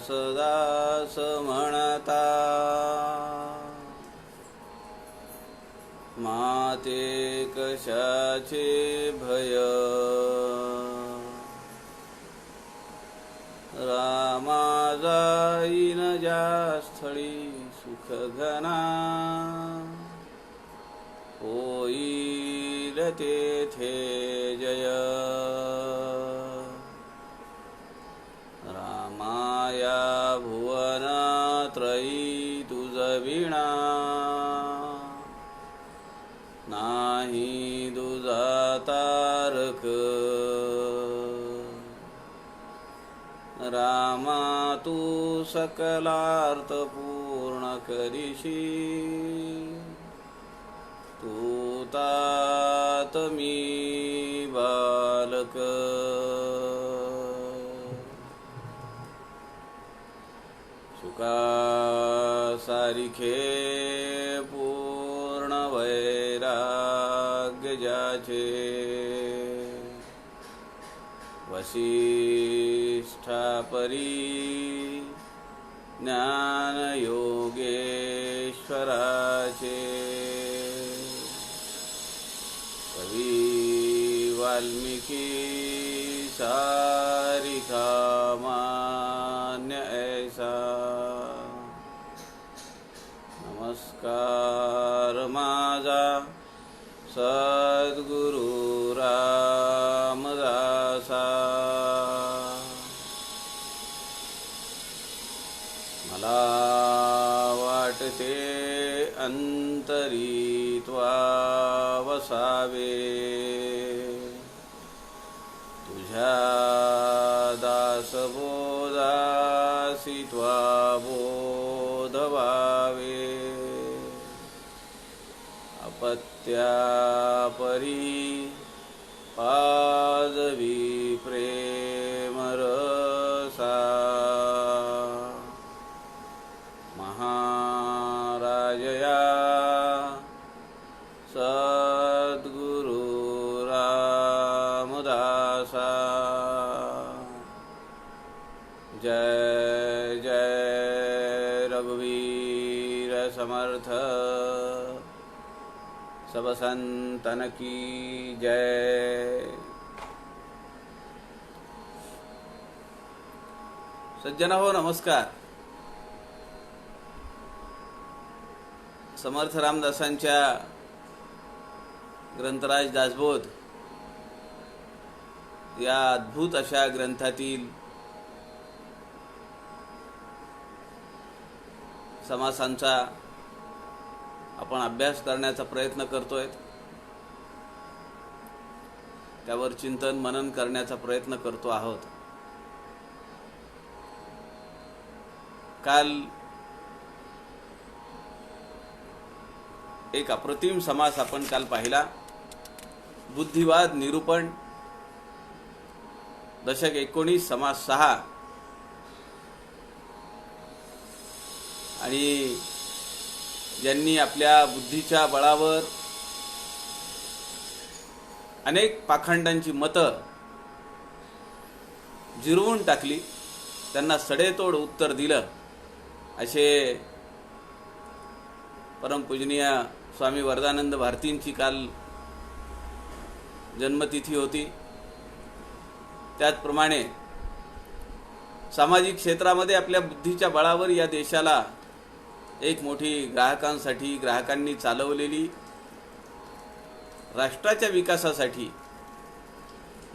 दास म्हणता माते कशाचे भय रामा जाईन ज्या स्थळी सुख घना होईल तेथे जय रामाया भुवन त्रयी तुझ विणा नाही दुजा तारक रामा तू सकलार्थ पूर्ण करीशी तू तात मी बालक सुका सारिखे पूर्ण वैराग्य ज्याचे वसिष्ठा परी ज्ञान योगेश्वराचे कवी वाल्मिकी सारिखा मान्य ऐसा नमस्कार माझा सद्गुरु रामदासा मला वाटते अंतरी त्वा वसावे तुझ्या दासबोधासी त्वा बोधवावे अपत्या परी पाजवी प्रेम रसा महाराजया सद्गुरु रामदासा जय जय रघुवीर समर्थ सब संतन की जय। सज्जन हो नमस्कार। समर्थ रामदासांच्या ग्रंथराज दासबोध या अद्भुत अशा ग्रंथातील समासांचा आपण अभ्यास करण्याचा प्रयत्न करतोय, त्यावर चिंतन मनन करण्याचा प्रयत्न करतो आहोत। काल एक अप्रतिम समास आपण काल पाहिला, बुद्धिवाद निरूपण दशक 19 समास 6 आणि ज्यांनी आपल्या बुद्धीच्या बळावर अनेक पाखंडांची मतं जिरवून टाकली, त्यांना सडेतोड उत्तर दिलं, असे परमपूजनीय स्वामी वरदानंद भारतींची काल जन्मतिथी होती। त्याचप्रमाणे सामाजिक क्षेत्रामध्ये आपल्या बुद्धीच्या बळावर या देशाला एक मोठी ग्राहकांनी चालवलेली राष्ट्राच्या विकासासाठी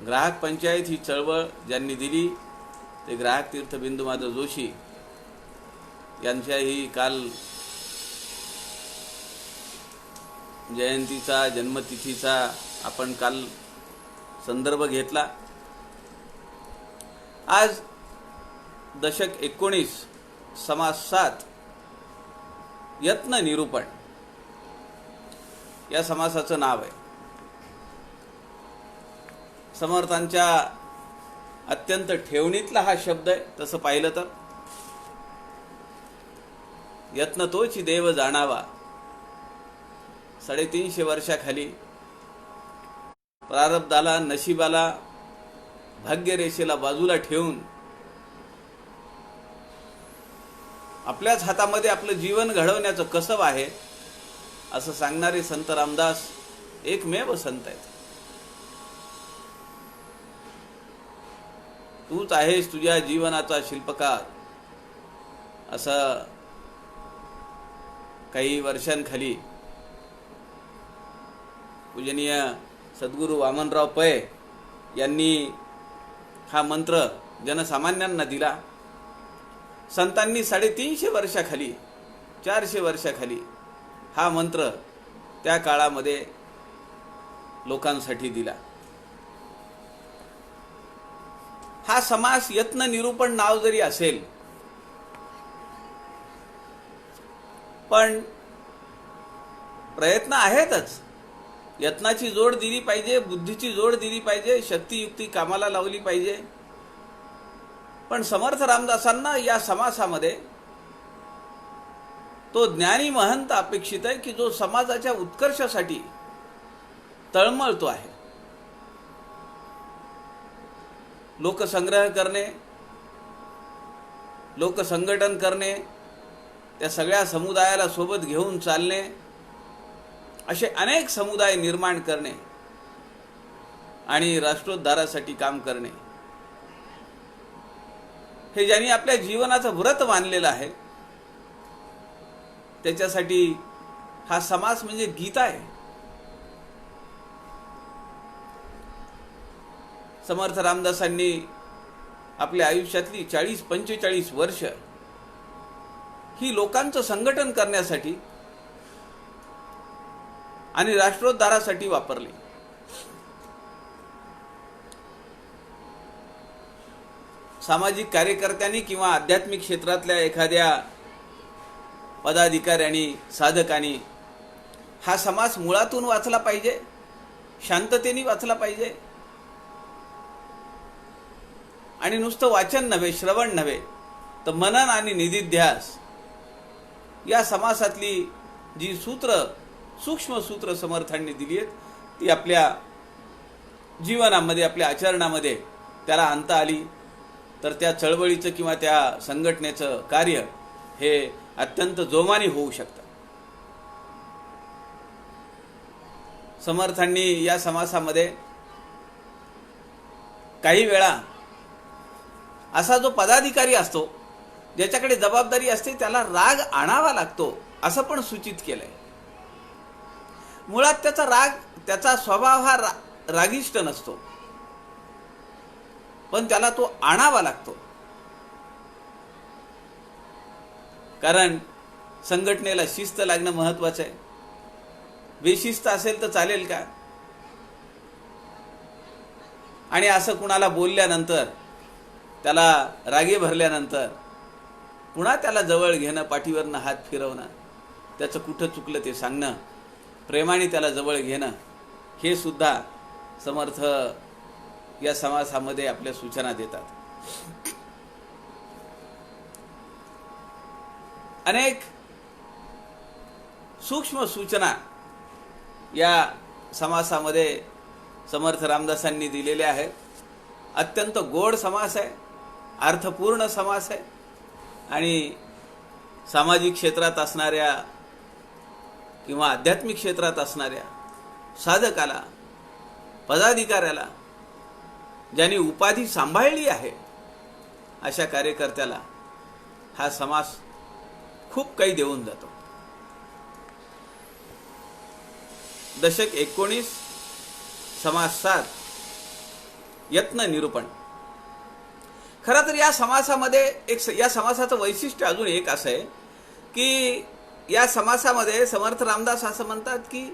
ग्राहक पंचायत ही चळवळ ज्यांनी दिली ते ग्राहक तीर्थ बिंदुमाधव जोशी यांच्याही काल जयंतीचा जन्मतिथीचा आपण काल संदर्भ घेतला। आज दशक 19 समास 7 यत्न निरूपण या समासाचं नाव आहे। समर्थांच्या अत्यंत ठेवणीतला हा शब्द आहे तसं पाहिलं तर। यत्न तोची देव जाणावा 350 वर्षाखाली प्रारब्धाला नशिबाला भाग्यरेषेला बाजूला ठेवून आपल्याच हातामध्ये आपलं जीवन घडवण्याचं कसब आहे असं सांगणारे संत रामदास एकमेव संत आहेत. तूच आहेस तुझ्या जीवनाचा शिल्पकार असं काही वर्षांखाली पूजनीय सद्गुरू वामनराव पै यांनी हा मंत्र जनसामान्यांना दिला. संतांनी 350 वर्षाखाली 400 वर्षाखाली हा मंत्र त्या काळामध्ये लोकांसाठी दिला. हा समास यत्न निरूपण नाव जरी असेल पण प्रयत्न आहेतच. यत्नाची जोड दिली पाहिजे, बुद्धीची जोड दिली पाहिजे, शक्तियुक्ती कामाला लावली पाहिजे. पण समर्थ रामदासांना या समासामध्ये तो ज्ञानी महंत अपेक्षित आहे की जो समाजाच्या उत्कर्षासाठी तळमळतो आहे. लोकसंग्रह करणे, लोकसंघटन करणे, त्या सगळ्या समुदायाला सोबत घेऊन चालणे, असे अनेक समुदाय निर्माण करणे आणि राष्ट्रोद्धारासाठी काम करणे, हे ज्यांनी आपल्या जीवनाचं व्रत मानलेलं आहे त्याच्यासाठी हा समास म्हणजे गीता आहे. समर्थ रामदासांनी आपल्या आयुष्यातली 40-45 वर्ष ही लोकांचं संघटन करण्यासाठी आणि राष्ट्रोद्धारासाठी वापरली. सामाजिक कार्यकर्त्यांनी किंवा आध्यात्मिक क्षेत्रातल्या एखाद्या पदाधिकाऱ्यांनी, साधकांनी हा समास मुळातून वाचला पाहिजे, शांततेने वाचला पाहिजे. आणि नुसतं वाचन नव्हे, श्रवण नव्हे, तर मनन आणि निधिध्यास या समासातली जी सूत्र, सूक्ष्म सूत्र समर्थांनी दिली आहेत ती आपल्या जीवनामध्ये, आपल्या आचरणामध्ये त्याला आणता आली तर त्या चळवळीचं किंवा त्या संघटनेचं कार्य हे अत्यंत जोमाने होऊ शकतं. समर्थांनी या समासामध्ये काही वेळा असा जो पदाधिकारी असतो, ज्याच्याकडे जबाबदारी असते, त्याला राग आणावा लागतो असं पण सूचित केलंय. मुळात त्याचा राग, त्याचा स्वभाव हा रागिष्ट नसतो, पण त्याला तो आणावा लागतो. कारण संघटनेला शिस्त लागणं महत्वाचं आहे. बेशिस्त असेल तर चालेल का? आणि असं कुणाला बोलल्यानंतर, त्याला रागे भरल्यानंतर पुन्हा त्याला जवळ घेणं, पाठीवरनं हात फिरवणं, त्याचं कुठं चुकलं ते सांगणं, प्रेमाने त्याला जवळ घेणं, हे सुद्धा समर्थ या समासामध्ये आपल्या सूचना देतात. अनेक सूक्ष्म सूचना या समासामध्ये समर्थ रामदासांनी दिलेल्या आहेत. अत्यंत गोड समास आहे, अर्थपूर्ण समास आहे आणि सामाजिक क्षेत्रात असणाऱ्या किंवा आध्यात्मिक क्षेत्रात असणाऱ्या साधकाला, पदाधिकाऱ्याला, ज्यांनी उपाधी सांभाळली आहे अशा कार्यकर्त्याला हा समास खूप काही देऊन जातो. दशक 19, समास 7, यत्न निरूपण. खरं तर या समासामध्ये या समासाचं वैशिष्ट्य अजून एक असं आहे की या समासामध्ये समर्थ रामदास असं म्हणतात की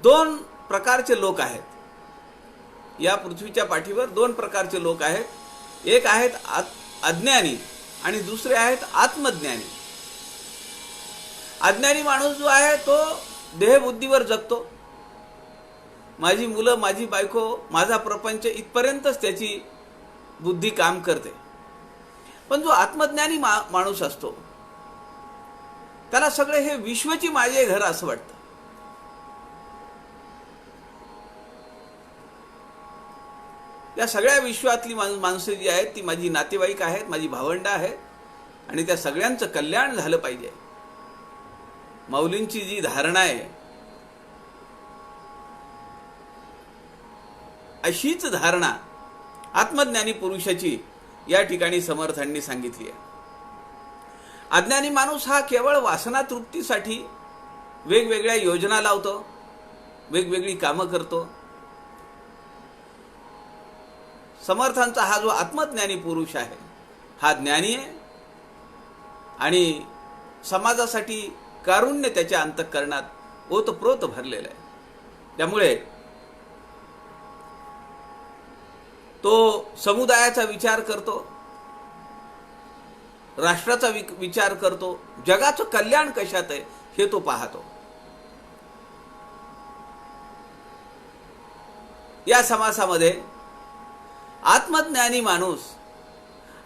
2 प्रकारचे लोक आहेत. या पृथ्वीच्या पाठीवर 2 प्रकारचे लोक आहेत. एक आहेत अज्ञानी आणि दुसरे आहेत आत्मज्ञानी. अज्ञानी माणूस जो आहे तो देहबुद्धीवर जगतो. माझी मुलं, माझी बायको, माझा प्रपंच इथपर्यंतच त्याची बुद्धी काम करते. पण जो आत्मज्ञानी माणूस असतो त्याला सगळे हे विश्वची माझे घर असं वाटतं. या सगळ्या विश्वातली माणसं जी आहेत ती माझी नातेवाईक आहेत, माझी भावंड आहेत, आणि त्या सगळ्यांचं कल्याण झालं पाहिजे. माऊलींची जी धारणा आहे अशीच धारणा आत्मज्ञानी पुरुषाची या ठिकाणी समर्थांनी सांगितली आहे. अज्ञानी माणूस हा केवळ वासना तृप्तीसाठी वेगवेगळ्या योजना लावतो, वेगवेगळी कामं करतो. समर्थांचा हा जो आत्मज्ञानी पुरुष आहे हा ज्ञानी आहे आणि समाजासाठी कारुण्य त्याच्या अंतःकरणात ओतप्रोत भरलेलं आहे. त्यामुळे तो समुदायाचा विचार करतो, राष्ट्राचा विचार करतो, जगाचं कल्याण कशात आहे हे तो पाहतो. या समासामध्ये आत्मज्ञानी माणूस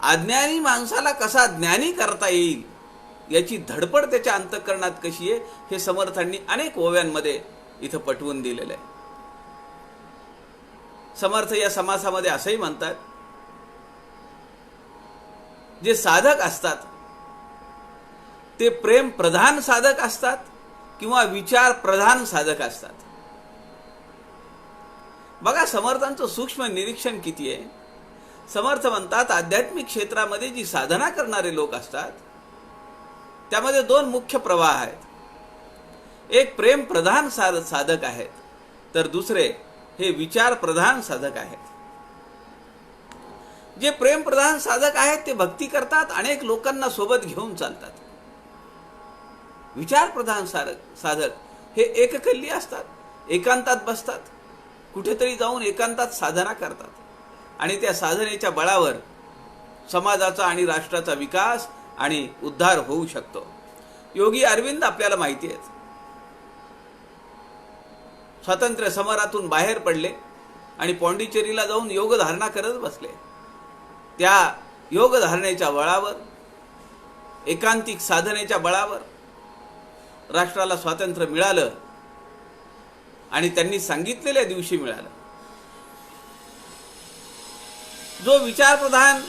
अज्ञानी माणसाला कसा ज्ञानी करता येईल याची धडपड त्याच्या अंतःकरणात कशी आहे हे समर्थांनी अनेक ओव्यांमध्ये इथं पटवून दिलेलं आहे. समर्थ या समासामध्ये असंही म्हणतात, जे साधक असतात ते प्रेम प्रधान साधक असतात किंवा विचार प्रधान साधक असतात. बघा समर्थांचं सूक्ष्म निरीक्षण किती आहे. समर्थ म्हणतात आध्यात्मिक क्षेत्रामध्ये जी साधना करणारे लोक असतात त्यामध्ये दोन मुख्य प्रवाह आहेत. एक प्रेम प्रधान साधक आहेत तर दुसरे हे विचार प्रधान साधक आहेत. जे प्रेम प्रधान साधक आहेत ते भक्ती करतात, अनेक लोकांना सोबत घेऊन चालतात. विचार प्रधान साधक हे एककल्ली असतात, एकांतात बसतात, कुठेतरी जाऊन एकांतात साधना करतात आणि त्या साधनेच्या बळावर समाजाचा आणि राष्ट्राचा विकास आणि उद्धार होऊ शकतो. योगी अरविंद आपल्याला माहिती आहेत, स्वातंत्र्य समरातून बाहेर पडले आणि पॉंडिचेरीला जाऊन योग धारणा करत बसले. त्या योग धारणेच्या बळावर, एकांतिक साधनेच्या बळावर राष्ट्राला स्वातंत्र्य मिळालं आणि त्यांनी सांगितलेल्या दिवशी मिळालं. जो विचारप्रधान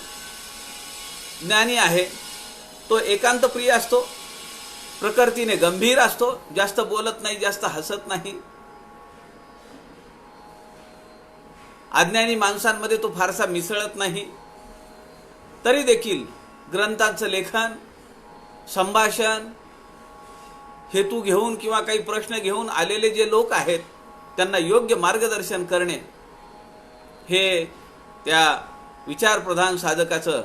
ज्ञानी आहे तो एकांत प्रिय असतो, प्रकृतीने गंभीर असतो, जास्त बोलत नाही, जास्त हसत नाही. अज्ञानी माणसांमध्ये तो फारसा मिसळत नाही. तरी देखील ग्रंथांचं लेखन, संभाषण, हेतू घेऊन किंवा काही प्रश्न घेऊन आलेले जे लोक आहेत त्यांना योग्य मार्गदर्शन करणे हे त्या विचारप्रधान साधकाचं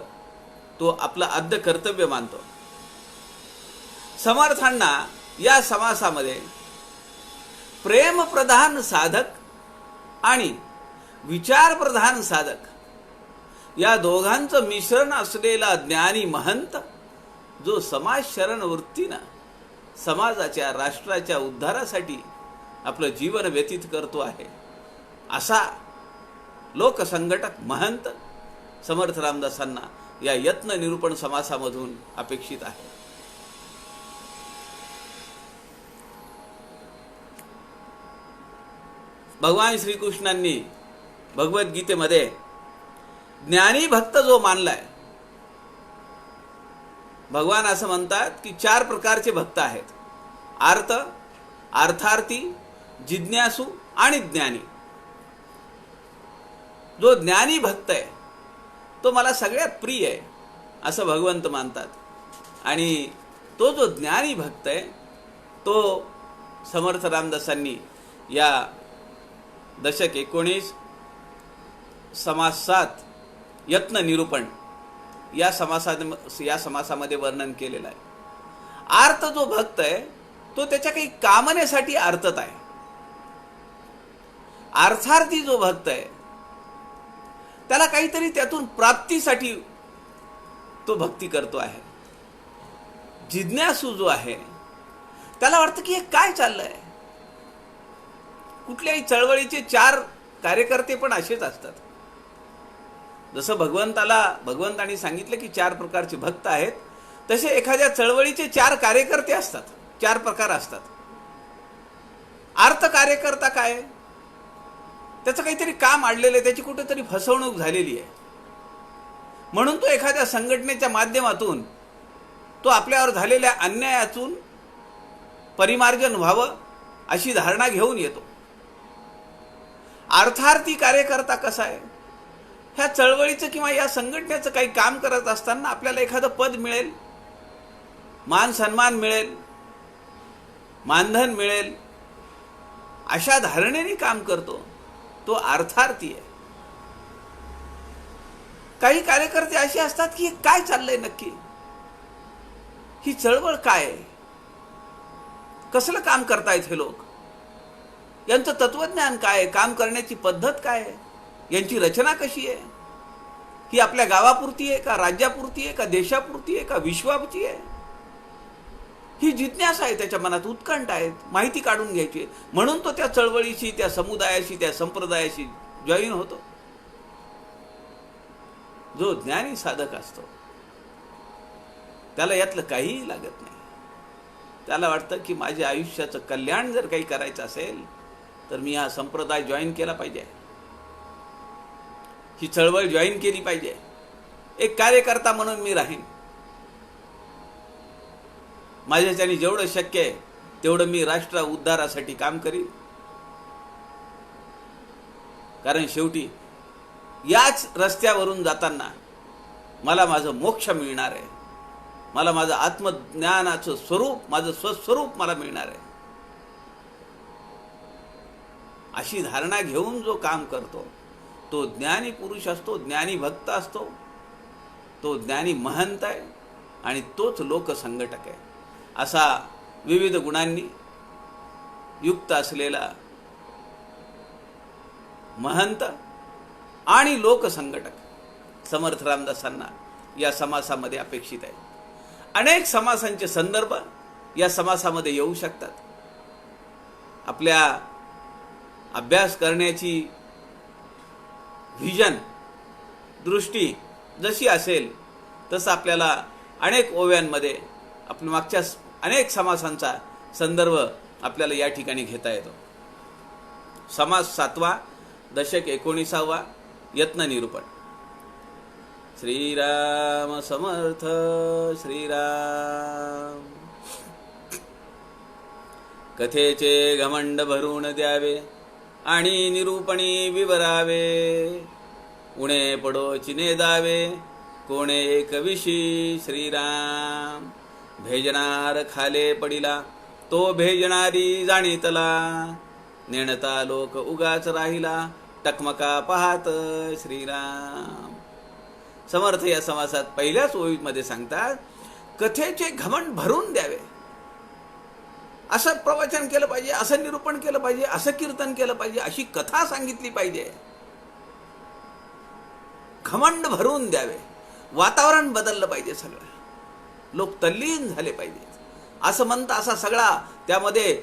तो आपलं आद्य कर्तव्य मानतो. समर्थांना या समासामध्ये प्रेमप्रधान साधक आणि विचारप्रधान साधक या दोघांचं मिश्रण असलेला ज्ञानी महंत जो समाज शरण वृत्तीनं समाजाच्या, राष्ट्राच्या उद्धारासाठी आपलं जीवन व्यतीत करतो आहे असा लोकसंघटक महंत समर्थ रामदासांना या यत्न निरूपण समासामधून अपेक्षित आहे. भगवान श्रीकृष्णांनी भगवद्गीतेमध्ये ज्ञानी भक्त जो मानलाय, भगवान असं म्हणतात की 4 प्रकारचे भक्त आहेत: आर्त, अर्थार्थी, जिज्ञासू आणि ज्ञानी. जो ज्ञानी भक्त आहे तो मला सगळ्यात प्रिय आहे असं भगवंत मानतात. आणि तो जो ज्ञानी भक्त आहे तो समर्थ रामदासांनी या दशक 19 समास 7 यत्न निरूपण या समासामध्ये वर्णन केलेलं आहे. आर्त जो भक्त आहे तो त्याच्या काही कामनेसाठी आर्तत आहे. अर्थार्थी जो भक्त आहे त्याला काहीतरी त्यातून प्राप्तीसाठी तो भक्ती करतो आहे. जिज्ञासू जो आहे त्याला वाटतं की हे काय चाललंय. कुठल्याही चळवळीचे 4 कार्यकर्ते पण असेच असतात. जसं भगवंतांनी सांगितलं की 4 प्रकारचे भक्त आहेत, तसे एखाद्या चळवळीचे 4 कार्यकर्ते असतात, 4 प्रकार असतात. अर्थ कार्यकर्ता काय, त्याचं काहीतरी काम अडलेलं आहे, त्याची कुठेतरी फसवणूक झालेली आहे, म्हणून तो एखाद्या संघटनेच्या माध्यमातून तो आपल्यावर झालेल्या अन्यायातून परिमार्जन व्हावं अशी धारणा घेऊन येतो. अर्थार्थी कार्यकर्ता कसा आहे, ह्या चळवळीचं किंवा या संघटनेचं काही काम करत असताना आपल्याला एखादं पद मिळेल, मान सन्मान मिळेल, मानधन मिळेल, अशा धारणेने काम करतो, तो अर्थार्थी आहे. काही कार्यकर्ते असे असतात की काय चाललंय नक्की, ही चळवळ काय आहे, कसलं काम करतायत हे लोक, यांचं तत्वज्ञान काय आहे, काम करण्याची पद्धत काय आहे, यांची रचना कशी आहे, ही आपल्या गावापुरती आहे का, राज्यापुरती आहे का, देशापुरती आहे का, विश्वापुरती आहे, ही जिज्ञासा आहे त्याच्या मनात, उत्कंठ आहेत, माहिती काढून घ्यायची आहे. म्हणून तो त्या चळवळीशी, त्या समुदायाशी, त्या संप्रदायाशी जॉईन होतो. जो ज्ञानी साधक असतो त्याला यातलं काहीही लागत नाही. त्याला वाटतं की माझ्या आयुष्याचं कल्याण जर काही करायचं असेल तर मी हा संप्रदाय जॉईन केला पाहिजे, ही चळवळ जॉईन केली पाहिजे, एक कार्यकर्ता म्हणून मी राहीन, माझ्याच्याने जेवढं शक्य आहे तेवढं मी राष्ट्र उद्धारासाठी काम करीन. कारण शेवटी याच रस्त्यावरून जाताना मला माझं मोक्ष मिळणार आहे, मला माझं आत्मज्ञानाचं स्वरूप, माझं स्वस्वरूप मला मिळणार आहे, अशी धारणा घेऊन जो काम करतो तो ज्ञानी पुरुष असतो, ज्ञानी भक्त असतो, तो ज्ञानी महंत आहे आणि तोच लोकसंघटक आहे. असा विविध गुणांनी युक्त असलेला महंत आणि लोकसंघटक समर्थ रामदासांना या समासामध्ये अपेक्षित आहे. अनेक समासांचे संदर्भ या समासामध्ये येऊ शकतात. आपल्या अभ्यास करण्याची व्हिजन, दृष्टी जशी असेल तसं आपल्याला अनेक ओव्यांमध्ये आपल्या मागच्या अनेक समासांचा संदर्भ आपल्याला या ठिकाणी घेता येतो. समास 7वा, दशक 19वा, यत्न निरूपण. श्रीराम समर्थ. श्रीराम. कथेचे घमंड भरून द्यावे आणि निरूपणी विवरावे, उणे पडो चिनेदावे कोणे एक विशी. श्रीराम. भेजणार खाले पडिला तो भेजणारी जाणीतला, नेणता लोक उगाच राहिला टकमका पाहात. श्रीराम. समर्थ या समासात पहिल्याच ओळीमध्ये सांगतात कथेचे घमंड भरून द्यावे, असं प्रवचन केलं पाहिजे, असं निरूपण केलं पाहिजे, असं कीर्तन केलं पाहिजे, अशी कथा सांगितली पाहिजे. घमंड भरून द्यावे, वातावरण बदललं पाहिजे, सगळं लोक तल्लीन झाले पाहिजे. असं म्हणता असा सगळा त्यामध्ये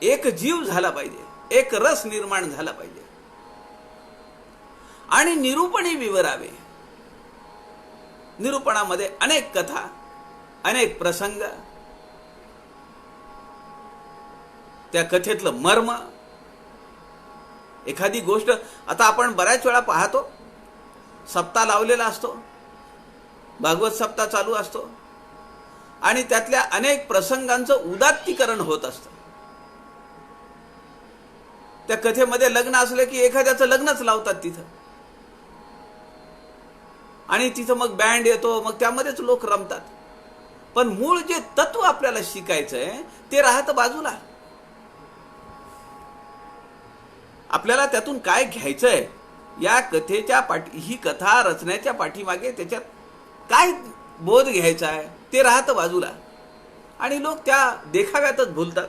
एक जीव झाला पाहिजे, एक रस निर्माण झाला पाहिजे. आणि निरूपणी विवरावे, निरूपणामध्ये अनेक कथा, अनेक प्रसंग, त्या कथेतलं मर्म, एखादी गोष्ट. आता आपण बऱ्याच वेळा पाहतो, सप्ताह लावलेला असतो, भागवत सप्ताह चालू असतो आणि त्यातल्या अनेक प्रसंगांचं उदात्तीकरण होत असतं. त्या कथेमध्ये लग्न असलं की एखाद्याचं लग्नच लावतात तिथं, आणि तिथं मग बँड येतो, मग त्यामध्येच लोक रमतात. पण मूळ जे तत्व आपल्याला शिकायचंय ते राहतं बाजूला. आपल्याला त्यातून काय घ्यायचंय, या कथेच्या ही कथा रचण्याच्या पाठीमागे त्याच्यात काय बोध घ्यायचा आहे ते राहतं बाजूला, आणि लोक त्या देखाव्यातच भुलतात.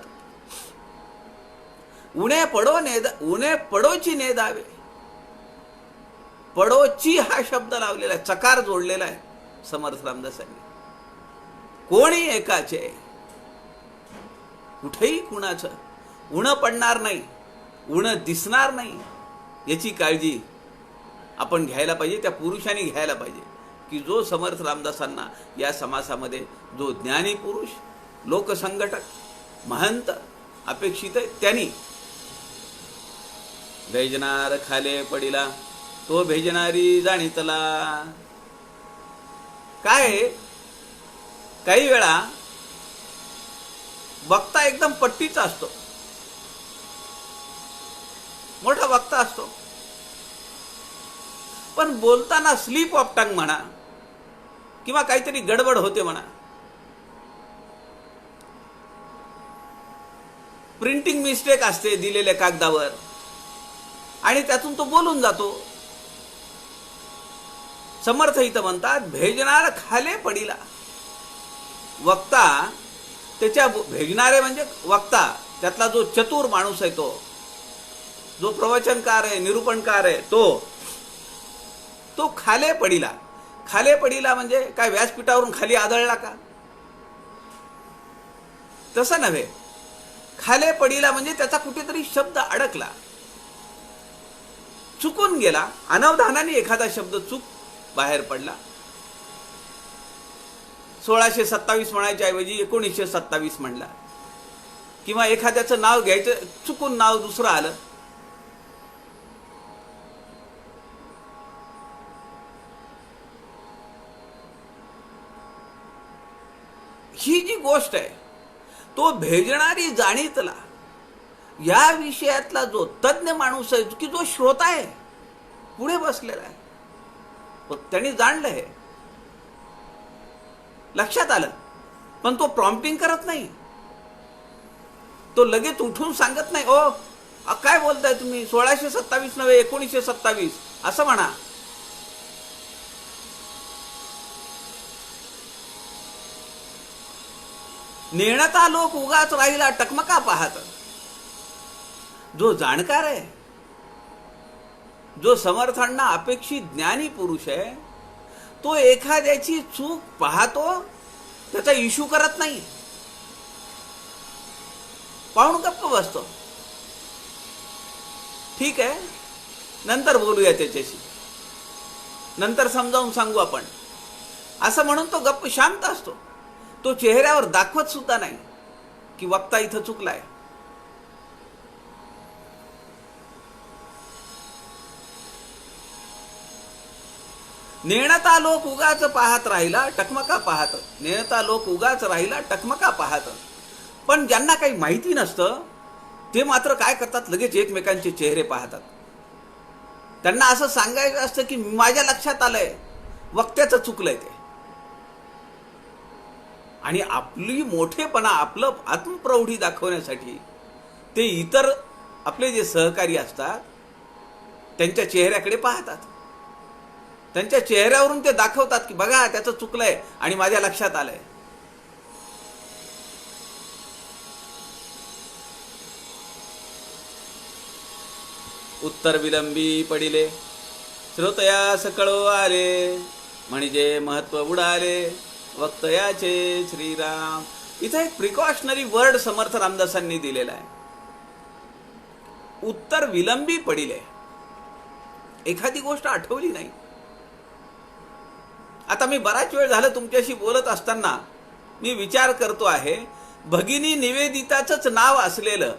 उणे पडोची नेदावे, पडोची हा शब्द लावलेला आहे, चकार जोडलेला आहे समर्थ रामदासांनी. कोणी एकाचे, कुठेही कुणाचं उणं पडणार नाही, उणं दिसणार नाही, याची काळजी आपण घ्यायला पाहिजे, त्या पुरुषांनी घ्यायला पाहिजे की जो समर्थ रामदासांना या समासामध्ये जो ज्ञानी पुरुष, लोकसंघटक, महंत अपेक्षित आहे, त्यांनी भेजणार खाले पडिला तो भेजणारी जाणीतला. काय काही वेळा वक्ता एकदम पट्टीचा असतो, मोठा वक्ता असतो, पण बोलताना स्लिप ऑफ टंग म्हणा किंवा काहीतरी गडबड होते म्हणा, प्रिंटिंग मिस्टेक असते दिलेल्या कागदावर आणि त्यातून तो बोलून जातो. समर्थ इथं म्हणतात भेजणार खाले पडीला. वक्ता त्याच्या भेजणारे म्हणजे वक्ता, त्यातला जो चतुर माणूस आहे, तो जो प्रवचनकार आहे, निरूपणकार आहे, तो खाले पडीला. खाले पडीला म्हणजे काय व्यासपीठावरून खाली आदळला का? तसं नव्हे. खाले पडीला म्हणजे त्याचा कुठेतरी शब्द अडकला, चुकून गेला, अनवधानाने एखादा शब्द चूक बाहेर पडला. 1627 म्हणायच्या ऐवजी 1927 म्हणला, किंवा एखाद्याचं नाव घ्यायचं चुकून नाव दुसरं आलं. ही जी गोष्ट आहे, तो भेजणारी जाणीतला या विषयातला जो तज्ञ माणूस आहे, की जो श्रोता आहे, पुढे बसलेला आहे, त्यांनी जाणलं, हे लक्षात आलं, पण तो प्रॉम्प्टिंग करत नाही. तो लगेच उठून सांगत नाही, ओ काय बोलताय तुम्ही, 1627 नव्हे 1927 असं म्हणा. नेणता लोक उगाच राहिला टकमका पाहत. जो जाणकार आहे, जो समर्थांना अपेक्षित ज्ञानी पुरुष आहे, तो एखाद्याची चूक पाहतो, त्याचा इश्यू करत नाही, पाहून गप्प बसतो. ठीक आहे, नंतर बोलूया त्याच्याशी, नंतर समजावून सांगू आपण, असं म्हणून तो गप्प शांत असतो. तो चेहऱ्यावर दाखवत सुद्धा नाही की वक्ता इथं चुकलाय. नेणता लोक उगाच पाहत राहिला टकमका पाहत. नेणता लोक उगाच राहिला टकमका पाहत. पण ज्यांना काही माहिती नसतं ते मात्र काय करतात, लगेच एकमेकांचे चेहरे पाहतात. त्यांना असं सांगायचं असतं की माझ्या लक्षात आलंय वक्त्याचं चुकलंय ते, आणि आपली मोठेपणा, आपलं आत्मप्रौढी दाखवण्यासाठी ते इतर आपले जे सहकारी असतात त्यांच्या चेहऱ्याकडे पाहतात. त्यांच्या चेहऱ्यावरून ते दाखवतात की बघा त्याचं चुकलंय आणि माझ्या लक्षात आलंय. उत्तर विलंबी पडिले, श्रोतयास कळो आले, म्हणजे महत्व उडाले, वक्तयाचे श्रीराम. इथे एक प्रिकॉशनरी वर्ड समर्थ रामदासांनी दिलेला आहे. उत्तर विलंबी पडिले. एखादी गोष्ट आठवली नाही. आता मी बराच वेळ झालं तुमच्याशी बोलत असताना मी विचार करतो आहे, भगिनी निवेदिताचंच नाव असलेलं,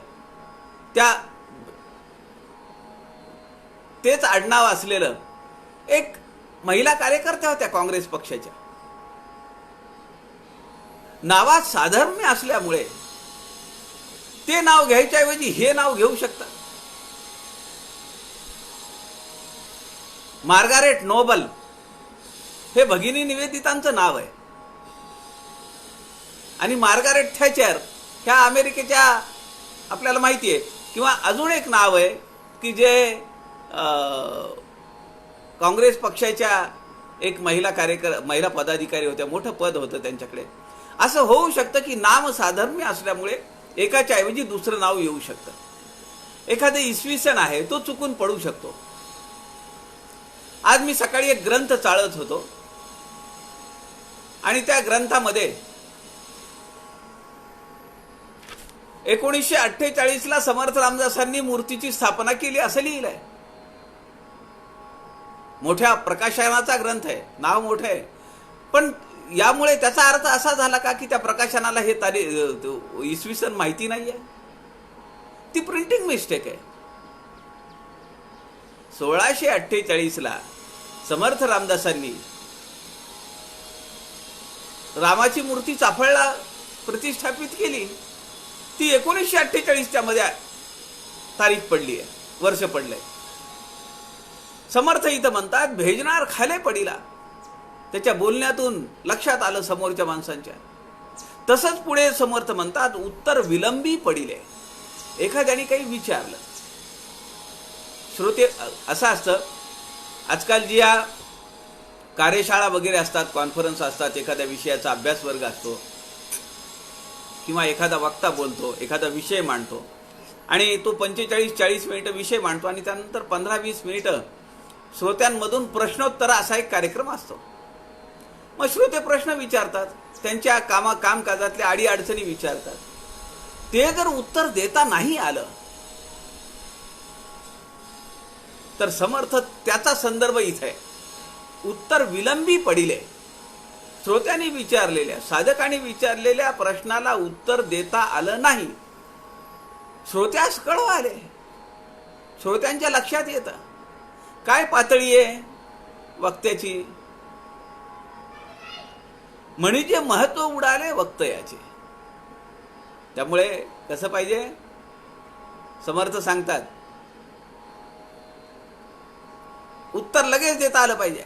तेच आडनाव असलेलं एक महिला कार्यकर्त्या होत्या काँग्रेस पक्षाच्या. नावात साधर्म्य असल्यामुळे ते नाव घ्यायच्याऐवजी हे नाव घेऊ शकतात. मार्गारेट नोबल हे भगिनी निवेदितांचं नाव आहे, आणि मार्गारेट थॅचर ह्या अमेरिकेच्या आपल्याला माहिती आहे. किंवा अजून एक नाव आहे की जे काँग्रेस पक्षाच्या एक महिला पदाधिकारी होत्या, मोठं पद होतं त्यांच्याकडे. असं होऊ शकतं की नाम साधर्म्य असल्यामुळे एकाच्या ऐवजी दुसरं नाव येऊ शकतं. एखादं इसवी सन आहे तो चुकून पडू शकतो. आज मी सकाळी एक ग्रंथ चाळत होतो आणि त्या ग्रंथामध्ये 1948 समर्थ रामदासांनी मूर्तीची स्थापना केली असं लिहिलंय. मोठ्या प्रकाशनाचा ग्रंथ आहे, नाव मोठं आहे. पण यामुळे त्याचा अर्थ असा झाला का की त्या प्रकाशनाला हे इसवी सन माहिती नाहीये? ती प्रिंटिंग मिस्टेक आहे. 1648 समर्थ रामदासांनी रामाची मूर्ती चाफळला प्रतिष्ठापित केली, ती 1948 मध्ये तारीख पडली आहे, वर्ष पडलंय. समर्थ इथं म्हणतात भेजणार खाले पडिला. त्याच्या बोलण्यातून लक्षात आलं समोरच्या माणसांच्या. तसंच पुढे समर्थ म्हणतात उत्तर विलंबी पडिले. एखाद्याने काही विचारलं, श्रोते असं असतं आजकाल जी या कार्यशाळा वगैरे असतात, कॉन्फरन्स असतात, एखाद्या विषयाचा अभ्यास वर्ग असतो किंवा एखादा वक्ता बोलतो, एखादा विषय मांडतो आणि तो 45-40 मिनिटं विषय मांडतो आणि त्यानंतर 15-20 मिनिटं श्रोत्यांमधून प्रश्नोत्तर असा एक कार्यक्रम असतो. मग श्रोते प्रश्न विचारतात, त्यांच्या कामकाजातल्या अडीअडचणी विचारतात. ते जर उत्तर देता नाही आलं तर समर्थ त्याचा संदर्भ इथे आहे. उत्तर विलंबी पडिले. श्रोत्यांनी विचारलेल्या, साधकांनी विचारलेल्या प्रश्नाला उत्तर देता आलं नाही. श्रोत्यास कळव आले, श्रोत्यांच्या लक्षात येतं काय पातळी आहे वक्त्याची, म्हणजे महत्व उडाले वक्तयाचे. त्यामुळे कसं पाहिजे, समर्थ सांगतात उत्तर लगेच देता आलं पाहिजे.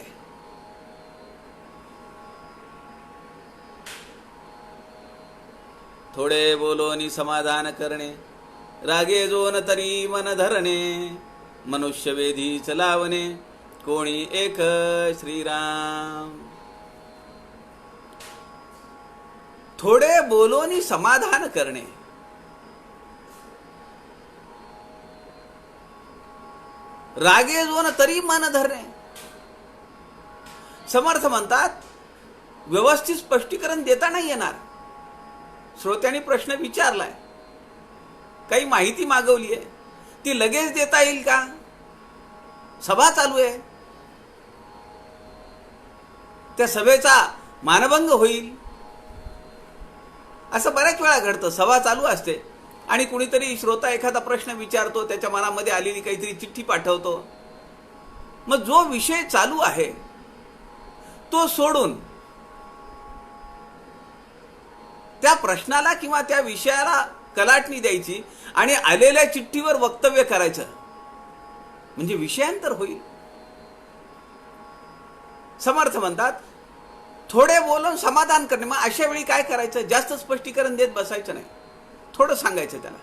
थोडे बोलोनी समाधान करणे, रागे जोन तरी मन धरणे, मनुष्य वेधी चलावणे, कोणी एक श्रीराम. थोडे बोलोनी समाधान करणे, रागे जोन तरी मन धरणे. समर्थ म्हणतात व्यवस्थित स्पष्टीकरण देता नाही येणार. श्रोत्यांनी प्रश्न विचारलाय, काही माहिती मागवली आहे, ती लगेच देता येईल का? सभा चालू आहे, त्या सभेचा मानभंग होईल. असं बऱ्याच वेळा घडतं. सभा चालू असते आणि कुणीतरी श्रोता एखादा प्रश्न विचारतो, त्याच्या मनामध्ये आलेली काहीतरी चिठ्ठी पाठवतो. मग जो विषय चालू आहे तो सोडून त्या प्रश्नाला किंवा त्या विषयाला कलाटणी द्यायची आणि आलेल्या चिठ्ठीवर वक्तव्य करायचं, म्हणजे विषयांतर होईल. समर्थ म्हणतात थोडे बोलून समाधान करणे. मग अशा वेळी काय करायचं, जास्त स्पष्टीकरण देत बसायचं नाही, थोडं सांगायचं त्याला.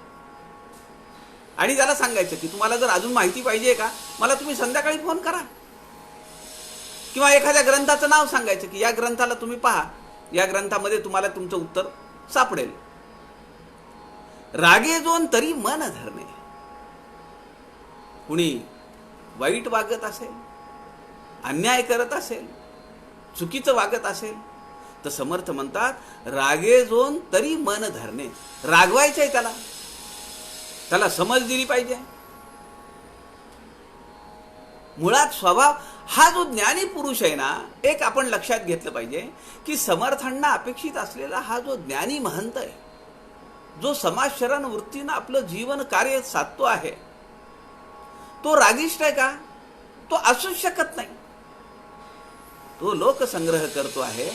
आणि त्याला सांगायचं की तुम्हाला जर अजून माहिती पाहिजे का, मला तुम्ही संध्याकाळी फोन करा. किंवा एखाद्या ग्रंथाचं नाव सांगायचं की या ग्रंथाला तुम्ही पहा, या ग्रंथामध्ये तुम्हाला तुमचं उत्तर सापडेल. रागे जोन तरी मन धरणे. कुणी वाईट वागत असेल, अन्याय करत असेल, चुकीचं वागत असेल तर समर्थ म्हणतात रागे जोन तरी मन धरणे. रागवायचंय त्याला, त्याला समज दिली पाहिजे. मुळात स्वभाव हा जो ज्ञानी पुरुष आहे ना, एक आपण लक्षात घेतलं पाहिजे की समर्थांना अपेक्षित असलेला हा जो ज्ञानी महंत आहे, जो समाजशरण वृत्तीनं आपलं जीवन कार्य साधतो आहे, तो रागिष्ट आहे का? तो असूच शकत नाही. तो लोकसंग्रह करतो आहे,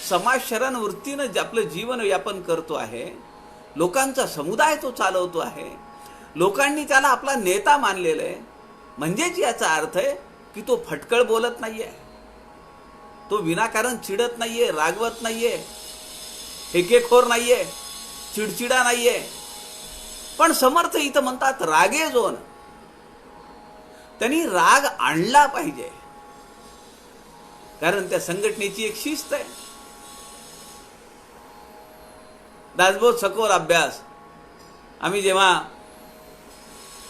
समाजशरण वृत्तीनं आपलं जीवन यापन करतो आहे, लोकांचा समुदाय तो चालवतो आहे, लोकांनी त्याला आपला नेता मानलेला आहे. म्हणजेच याचा अर्थ आहे की तो फटकळ बोलत नाहीये, तो विनाकारण चिडत नाहीये, रागवत नाहीये, हेकेखोर नाहीये, चिडचिडा नाहीये. पण समर्थ इथं म्हणतात रागे जोन, त्यांनी राग आणला पाहिजे, कारण त्या संघटनेची एक शिस्त आहे. दासबोध सखोल अभ्यास आम्ही जेव्हा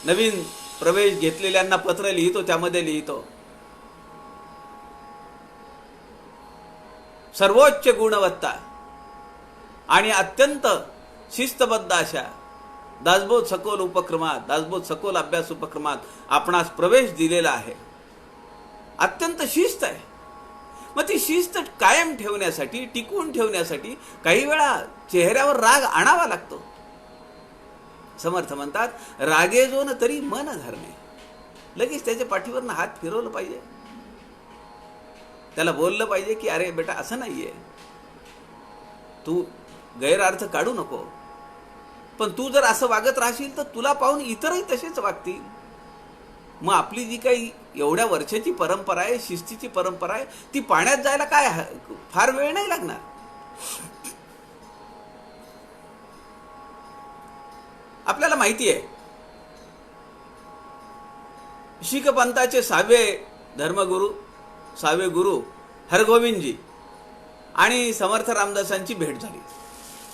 नवीन प्रवेश घेतलेल्यांना पत्र लिहितो, त्यामध्ये लिहितो सर्वोच्च गुणवत्ता आणि अत्यंत शिस्तबद्ध अशा दासबोध सखोल उपक्रमात, दासबोध सखोल अभ्यास उपक्रमात आपणास प्रवेश दिलेला आहे. अत्यंत शिस्त आहे. मग ती शिस्त कायम ठेवण्यासाठी, टिकवून ठेवण्यासाठी काही वेळा चेहऱ्यावर राग आणावा लागतो. समर्थ म्हणतात रागे जोन तरी मन धरणे. लगेच त्याच्या पाठीवरनं हात फिरवलं पाहिजे, त्याला बोललं पाहिजे की अरे बेटा असं नाहीये, तू गैरअर्थ काढू नको, पण तू जर असं वागत राहशील तर तुला पाहून इतरही तसेच वागतील. मग आपली जी काही एवढ्या वर्षाची परंपरा आहे, शिस्तीची परंपरा आहे, ती पाण्यात जायला काय फार वेळ नाही लागणार. आपल्याला माहिती आहे शीख पंथाचे 6वे धर्मगुरू, 6वे गुरु हरगोविंदजी आणि समर्थ रामदासांची भेट झाली.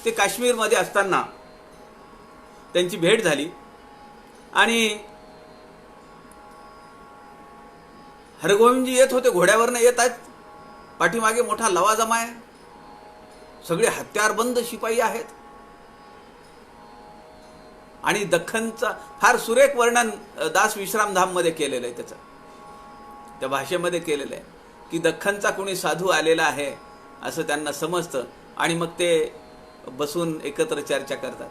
ते काश्मीरमध्ये असताना त्यांची भेट झाली आणि हरगोविंदजी येत होते, घोड्यावरनं येत आहेत, पाठीमागे मोठा लवाजमा आहे, सगळे हत्यारबंद शिपाई आहेत आणि दख्खनचा फार सुरेख वर्णन दास विश्रामधाम मध्ये केलेलं आहे. त्याचं त्या भाषेमध्ये केलेलं आहे की दख्खनचा कोणी साधू आलेला आहे असं त्यांना समजतं आणि मग ते बसून एकत्र चर्चा करतात.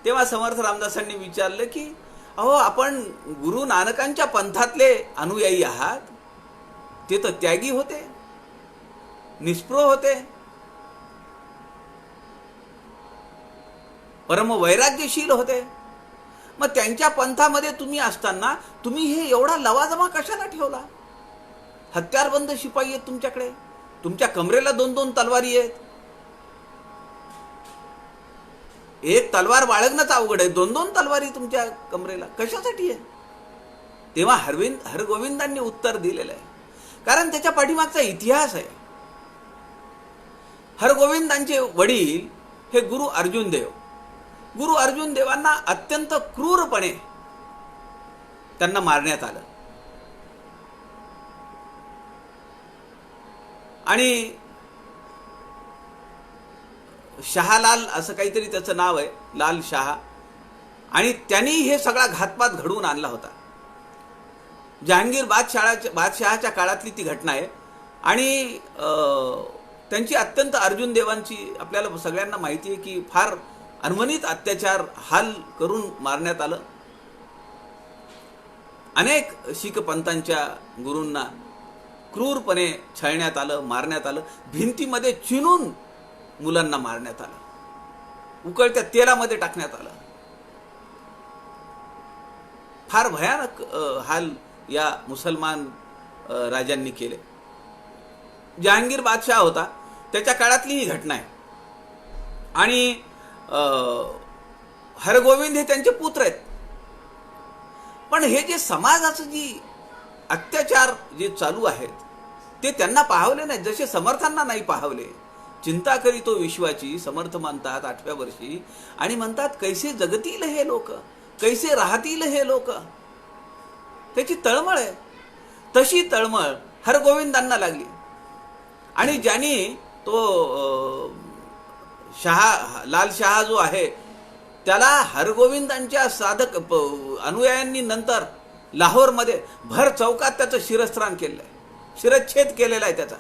तेव्हा समर्थ रामदासांनी विचारलं की अहो, आपण गुरु नानकांच्या पंथातले अनुयायी आहात, ते तर त्यागी होते, निस्पृह होते, परम वैराग्यशील होते, मग त्यांच्या पंथामध्ये तुम्ही असताना तुम्ही हे एवढा लवाजमा कशाला ठेवला? हत्यारबंद शिपाई आहेत तुमच्याकडे, तुमच्या कमरेला 2-2 तलवारी आहेत, एक तलवार बाळगणंच अवघड आहे, 2-2 तलवारी तुमच्या कमरेला कशासाठी आहे? तेव्हा हरगोविंदांनी उत्तर दिलेलं आहे, कारण त्याच्या पाठीमागचा इतिहास आहे. हरगोविंदांचे वडील हे गुरु अर्जुन देव, गुरु अर्जुन देवांना अत्यंत क्रूरपणे त्यांना मारण्यात आलं आणि शहालाल असं काहीतरी त्याचं नाव आहे, लाल शहा, आणि त्यांनी हे सगळा घातपात घडवून आणला होता. जहांगीर बादशहाच्या काळातली ती घटना आहे आणि त्यांची अत्यंत अर्जुन देवांची आपल्याला सगळ्यांना माहिती आहे की फार अनवनित अत्याचार हाल करून मारण्यात आलं. अनेक शीख पंथांच्या गुरूंना क्रूरपणे छळण्यात आलं, मारण्यात आलं, भिंतीमध्ये चिनून मुलांना मारण्यात आलं, उकळत्या तेलामध्ये टाकण्यात आलं. फार भयानक हाल या मुसलमान राजांनी केले. जहांगीर बादशाह होता, त्याच्या काळातली ही घटना आहे आणि हरगोविंद हे त्यांचे पुत्र आहेत. पण हे जे समाजाचं जी अत्याचार जे चालू आहेत ते त्यांना पाहवले नाही, जसे समर्थांना नाही पाहवले. चिंता करी तो विश्वाची समर्थ मानतात 8व्या वर्षी आणि म्हणतात कैसे जगतील हे लोक, कैसे राहतील हे लोक. त्याची तळमळ आहे, तशी तळमळ हरगोविंदांना लागली आणि ज्यांनी तो लाल शहा जो आहे त्याला हरगोविंदांच्या साधक अनुयायांनी नंतर लाहोरमध्ये भर चौकात त्याचं शिरस्त्राण केलेलं आहे, शिरच्छेद केलेला आहे त्याचा.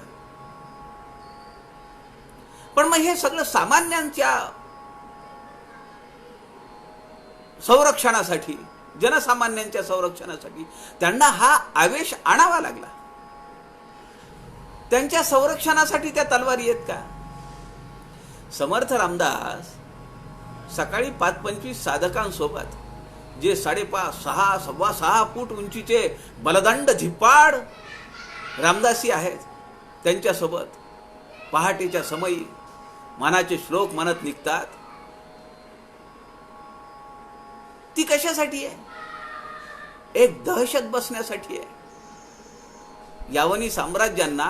पण मग हे सगळं सामान्यांच्या संरक्षणासाठी, जनसामान्यांच्या संरक्षणासाठी त्यांना हा आवेश आणावा लागला. त्यांच्या संरक्षणासाठी त्या तलवारी आहेत का? समर्थ रामदास सकाळी 5-25 साधकांसोबत, जे 5.5, 6.25 फूट उंचीचे बलदंड धिप्पाड रामदासी आहेत, त्यांच्यासोबत पहाटेच्या समयी मनाचे श्लोक म्हणत निघतात. ती कशासाठी आहे? एक दहशत बसण्यासाठी आहे. यावनी साम्राज्यांना,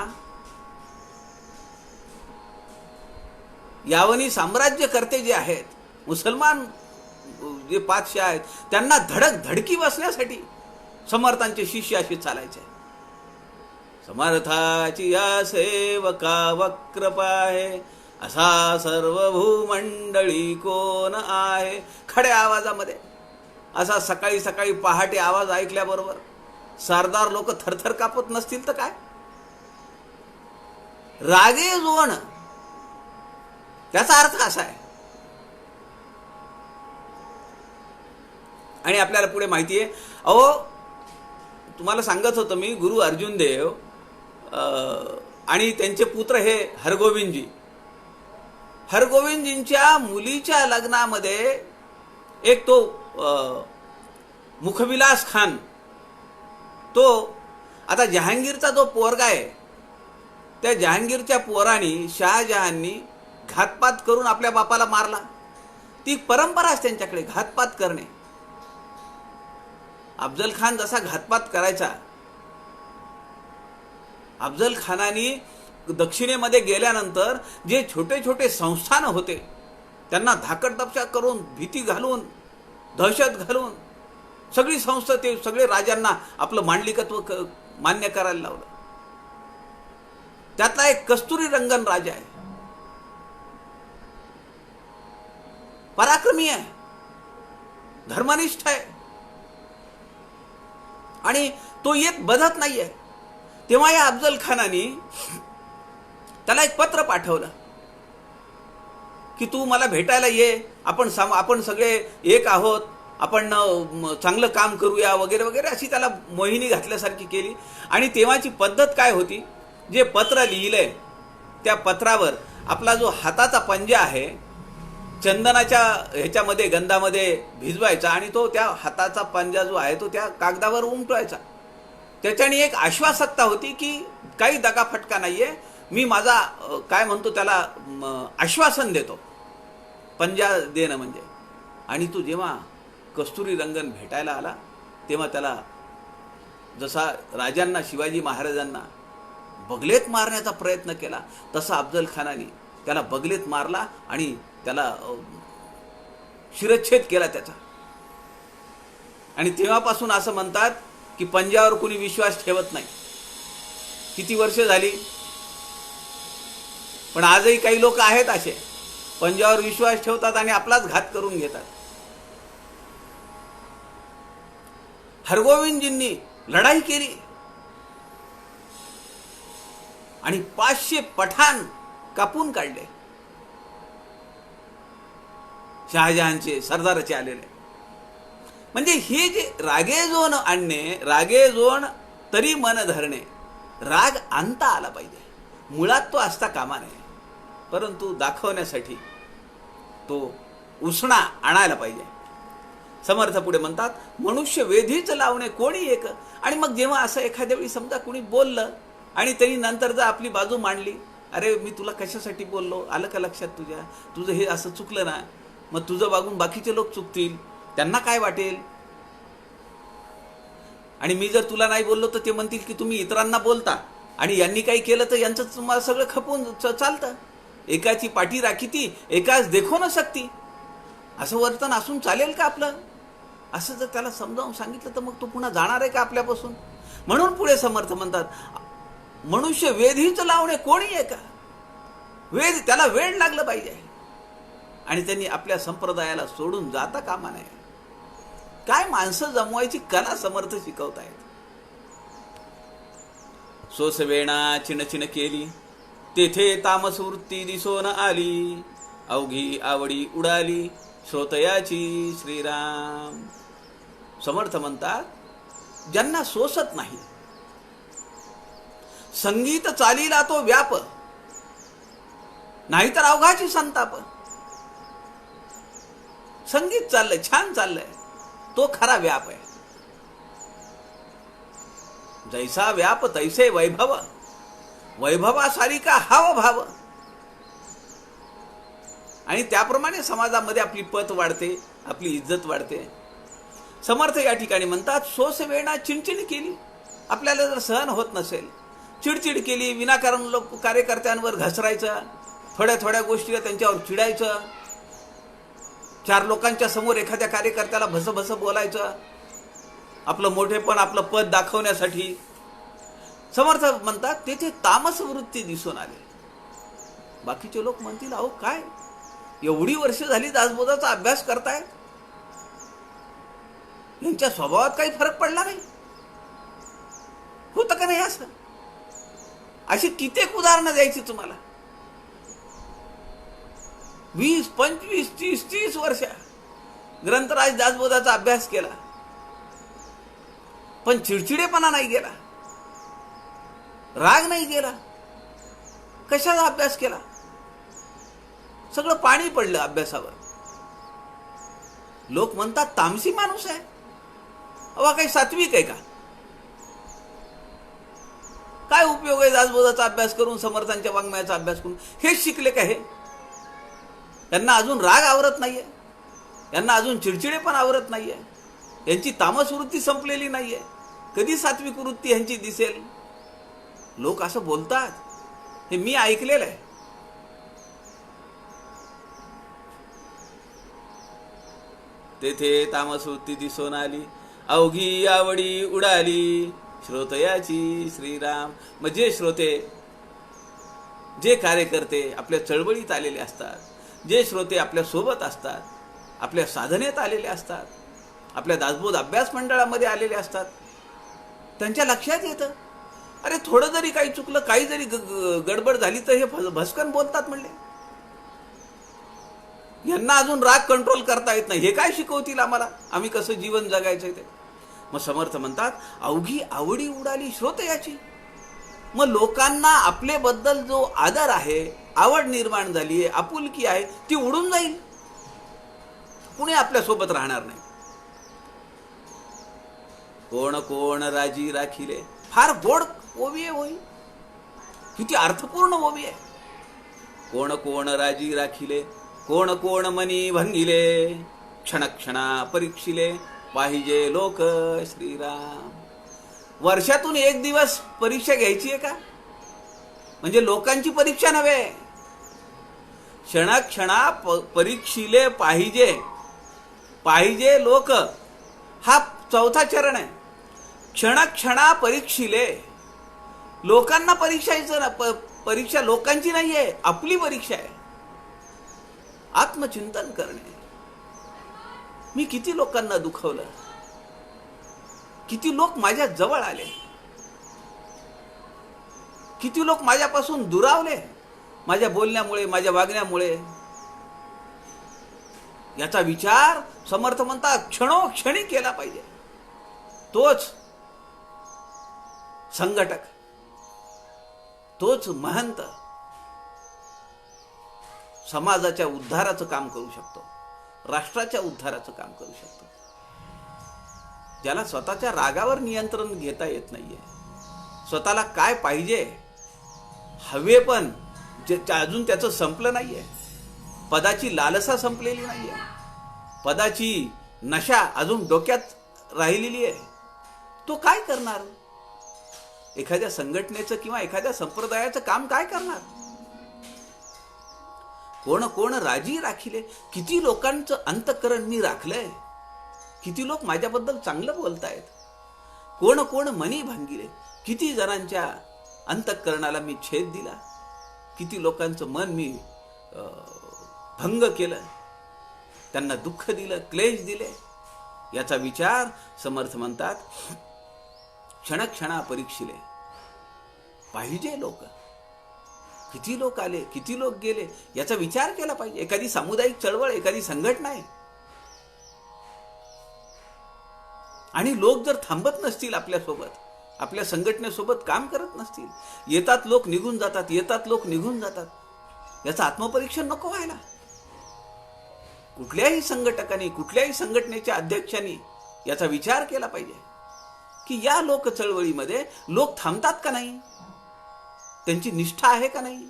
यावनी साम्राज्यकर्ते जे आहेत, मुसलमान जे पातशाह आहेत, त्यांना धडकी बसण्यासाठी समर्थांचे शिष्य असे चालायचे. समर्थाची या सेवका वक्र पाहे, असा सर्व भूमंडळी कोण आहे. खड्या आवाजामध्ये असा सकाळी सकाळी पहाटे आवाज ऐकल्याबरोबर सरदार लोक थरथर कापत नसतील तर काय? रागे जोण, त्याचा अर्थ असा आहे. आणि आपल्याला पुढे माहिती आहे, अहो तुम्हाला सांगत होतो मी, गुरु अर्जुन देव आणि त्यांचे पुत्र हे हरगोविंदजी, हरगोविंदजींच्या मुलीच्या लग्नामध्ये एक तो मुखविलास खान, तो आता जहांगीरचा जो पोरगा आहे, त्या जहांगीरच्या पोराने शहाजहाननी घातपात करून आपल्या बापाला मारला. ती परंपराच त्यांच्याकडे घातपात करणे. अफजल खान जसा घातपात करायचा, अफजल खानाने दक्षिणेमध्ये गेल्यानंतर जे छोटे छोटे संस्थान होते त्यांना धाकटदपशा करून, भीती घालून, दहशत घालून सगळी संस्था, ते सगळे राजांना आपलं मांडलिकत्व मान्य करायला लावलं. त्यातला एक कस्तुरी रंगन राजा आहे, पराक्रमी आहे, धर्मनिष्ठ आहे, आणि तो येत बधत नाहीये. तेव्हा या अफजल खानाने त्याला एक पत्र पाठवलं की तू मला भेटायला ये, आपण सगळे एक आहोत, आपण चांगलं काम करूया वगैरे वगैरे, अशी त्याला मोहिनी घातल्यासारखी केली. आणि तेव्हाची पद्धत काय होती, जे पत्र लिहिलंय त्या पत्रावर आपला जो हाताचा पंजा आहे चंदनाच्या ह्याच्यामध्ये, गंधामध्ये भिजवायचा, आणि तो त्या हाताचा पंजा जो आहे तो त्या कागदावर उमटवायचा. त्याच्याने एक आश्वासकता होती की काही दगाफटका नाहीये, मी माझा काय म्हणतो त्याला आश्वासन देतो, पंजा देणं म्हणजे. आणि तो जेव्हा कस्तुरी रंगन भेटायला आला तेव्हा त्याला जसा राजांना, शिवाजी महाराजांना बगलेत मारण्याचा प्रयत्न केला, तसा अफजल खानाने त्याला बगलेत मारला आणि त्याला शिरच्छेद केला त्याचा. आणि तेव्हापासून असं म्हणतात की पंजावर कुणी विश्वास ठेवत नाही. किती वर्ष झाली, पण आजही काही लोक आहेत असे, पंजावर विश्वास ठेवतात आणि आपलाच घात करून घेतात. हरगोविंदजींनी लढाई केली आणि 500 पठाण कापून काढले. शहाजहानचे सरदाराचे आलेले. म्हणजे हे जे रागेजोन आणणे, रागेजोन तरी मन धरणे, राग आणता आला पाहिजे, मुळात तो असता कामा नये, परंतु दाखवण्यासाठी तो उसणा आणायला पाहिजे. समर्थ पुढे म्हणतात, मनुष्य वेधीच लावणे कोणी एक. आणि मग जेव्हा असं एखाद्या वेळी समजा कुणी बोललं आणि त्यांनी नंतर जर आपली बाजू मांडली, अरे मी तुला कशासाठी बोललो, आलं का लक्षात तुझ्या, तुझं हे असं चुकलं ना, मग तुझं वागून बाकीचे लोक चुकतील, त्यांना काय वाटेल. आणि मी जर तुला नाही बोललो तर ते म्हणतील की तुम्ही इतरांना बोलता आणि यांनी काही केलं तर यांचं तुम्हाला सगळं खपून चालतं. एकाची पाठी राखीती एकाच देखो न सकती. असं वर्तन असून चालेल का आपलं. असं जर त्याला समजावून सांगितलं तर मग तो पुन्हा जाणार आहे का आपल्यापासून. म्हणून पुढे समर्थ म्हणतात, मनुष्य वेधीच लावणे कोणी आहे का. वेध, त्याला वेळ लागलं पाहिजे आणि त्यांनी आपल्या संप्रदायाला सोडून जाता कामा नये. काय माणसं जमवायची कला समर्थ शिकवतायत. सोसवेणा चिणचिण केली, तेथे तामस वृत्ती दिसोन आली, अवघी आवडी उडाली, श्रोतयाची श्रीराम. समर्थ म्हणतात, ज्यांना सोसत नाही, संगीत चालीला तो व्याप, नाहीतर अवघाची संताप. संगीत चाललंय, छान चाललंय, तो खरा व्याप आहे. जैसा व्याप तैसे वैभव, वैभवासारिका हाव भाव. आणि त्याप्रमाणे समाजामध्ये आपली पत वाढते, आपली इज्जत वाढते. समर्थ या ठिकाणी म्हणतात, सोसवेणा चिडचिड केली. आपल्याला जर सहन होत नसेल, चिडचिड केली, विनाकारण लोक कार्यकर्त्यांवर घसरायचं, थोड्या थोड्या गोष्टीला त्यांच्यावर चिडायचं, चार लोकांच्या समोर एखाद्या कार्यकर्त्याला भसभस बोलायचं, आपलं मोठेपण, आपलं पद दाखवण्यासाठी. समर्थ म्हणतात, तेथे तामस वृत्ती दिसून आले. बाकीचे लोक म्हणतील, अहो काय एवढी वर्ष झाली दासबोधाचा अभ्यास करताय, यांच्या स्वभावात काही फरक पडला नाही, होतं का नाही असं. अशी कित्येक उदाहरणं द्यायची तुम्हाला. 20, 25, 30 वर्ष ग्रंथराज दासबोधाचा अभ्यास केला, पण चिडचिडेपणा नाही गेला, राग नाही गेला. कशाचा अभ्यास केला. सगळं पाणी पडलं अभ्यासावर. लोक म्हणतात तामसी माणूस आहे. अवा काही सात्विक आहे का? काय उपयोग आहे दासबोधाचा अभ्यास करून, समर्थांच्या वाङ्मयाचा अभ्यास करून? हेच शिकले का? हे यांना अजून राग आवरत नाहीये, यांना अजून चिडचिडेपण आवरत नाहीये, यांची तामस वृत्ती संपलेली नाहीये. कधी सात्विक वृत्ती यांची दिसेल? लोक असं बोलतात, हे मी ऐकलेलं आहे. तेथे तामस वृत्ती दिसून आली, अवघी आवडी उडाली श्रोतयाची श्रीराम. मग जे श्रोते, जे कार्यकर्ते आपल्या चळवळीत आलेले असतात, जे श्रोते आपल्या सोबत असतात, आपल्या साधनेत आलेले असतात, आपल्या दासबोध अभ्यास मंडळामध्ये आलेले असतात, त्यांच्या लक्षात येतं, अरे थोडं जरी काही चुकलं, काही जरी गडबड झाली तर हे भस्कन बोलतात म्हणले. यांना अजून राग कंट्रोल करता येत नाही, हे काय शिकवतील आम्हाला, आम्ही कसं जीवन जगायचं ते. मग समर्थ म्हणतात अवघी आवडी उडाली श्रोतयाची. मग लोकांना आपल्याबद्दल जो आदर आहे, आवड निर्माण झाली आहे, आपुलकी आहे, ती उडून जाईल. कुणी आपल्या सोबत राहणार नाही. कोण कोण राजी राखिले, फार गोड ओवी आहे होई, किती अर्थपूर्ण ओवी आहे. कोण कोण राजी राखिले, कोण कोण मनी भंगिले, क्षणक्षणा परीक्षिले पाहिजे लोक श्रीराम. वर्षातून एक दिवस परीक्षा घ्यायची आहे का? म्हणजे लोकांची परीक्षा नव्हे, क्षणक्षणा परीक्षिले पाहिजे, पाहिजे लोक, हा चौथा चरण आहे. क्षणक्षणा परीक्षिले, लोकांना परीक्षायचं ना, परीक्षा लोकांची नाहीये, आपली परीक्षा आहे. आत्मचिंतन करणे. मी किती लोकांना दुखवलं, किती लोक माझ्या जवळ आले, किती लोक माझ्यापासून दुरावले माझ्या बोलण्यामुळे, माझ्या वागण्यामुळे. याचा विचार समर्थ म्हणतात क्षणोक्षणी केला पाहिजे. तोच संघटक, तोच महंत समाजाच्या उद्धाराचं काम करू शकतो, राष्ट्राच्या उद्धाराचं काम करू शकतो. ज्याला स्वतःच्या रागावर नियंत्रण घेता येत नाहीये, स्वतःला काय पाहिजे हवे पण अजून त्याचं संपलं नाहीये, पदाची लालसा संपलेली नाहीये, पदाची नशा अजून डोक्यात राहिलेली आहे, तो काय करणार? एखाद्या संघटनेचं किंवा एखाद्या संप्रदायाचं काम काय करणार? कोण कोण राजी राखिले, किती लोकांचं अंतःकरण मी राखलंय, किती लोक माझ्याबद्दल चांगलं बोलतायत. कोण कोण मनी भांगिले, किती जणांच्या अंतःकरणाला मी छेद दिला, किती लोकांचं मन मी भंग केलं, त्यांना दुःख दिलं, क्लेश दिले. याचा विचार समर्थ म्हणतात क्षणक्षणा परीक्षिले पाहिजे लोक. किती लोक आले, किती लोक गेले, याचा विचार केला पाहिजे. एखादी सामुदायिक चळवळ, एखादी संघटना आहे, आणि लोक जर थांबत नसतील आपल्यासोबत, आपल्या संघटनेसोबत काम करत नसतील, येतात लोक निघून जातात, येतात लोक निघून जातात, याचं आत्मपरीक्षण नको व्हायला. कुठल्याही संघटकांनी, कुठल्याही संघटनेच्या अध्यक्षांनी याचा विचार केला पाहिजे की या लोक चळवळीमध्ये लोक थांबतात का नाही, त्यांची निष्ठा आहे का नाही.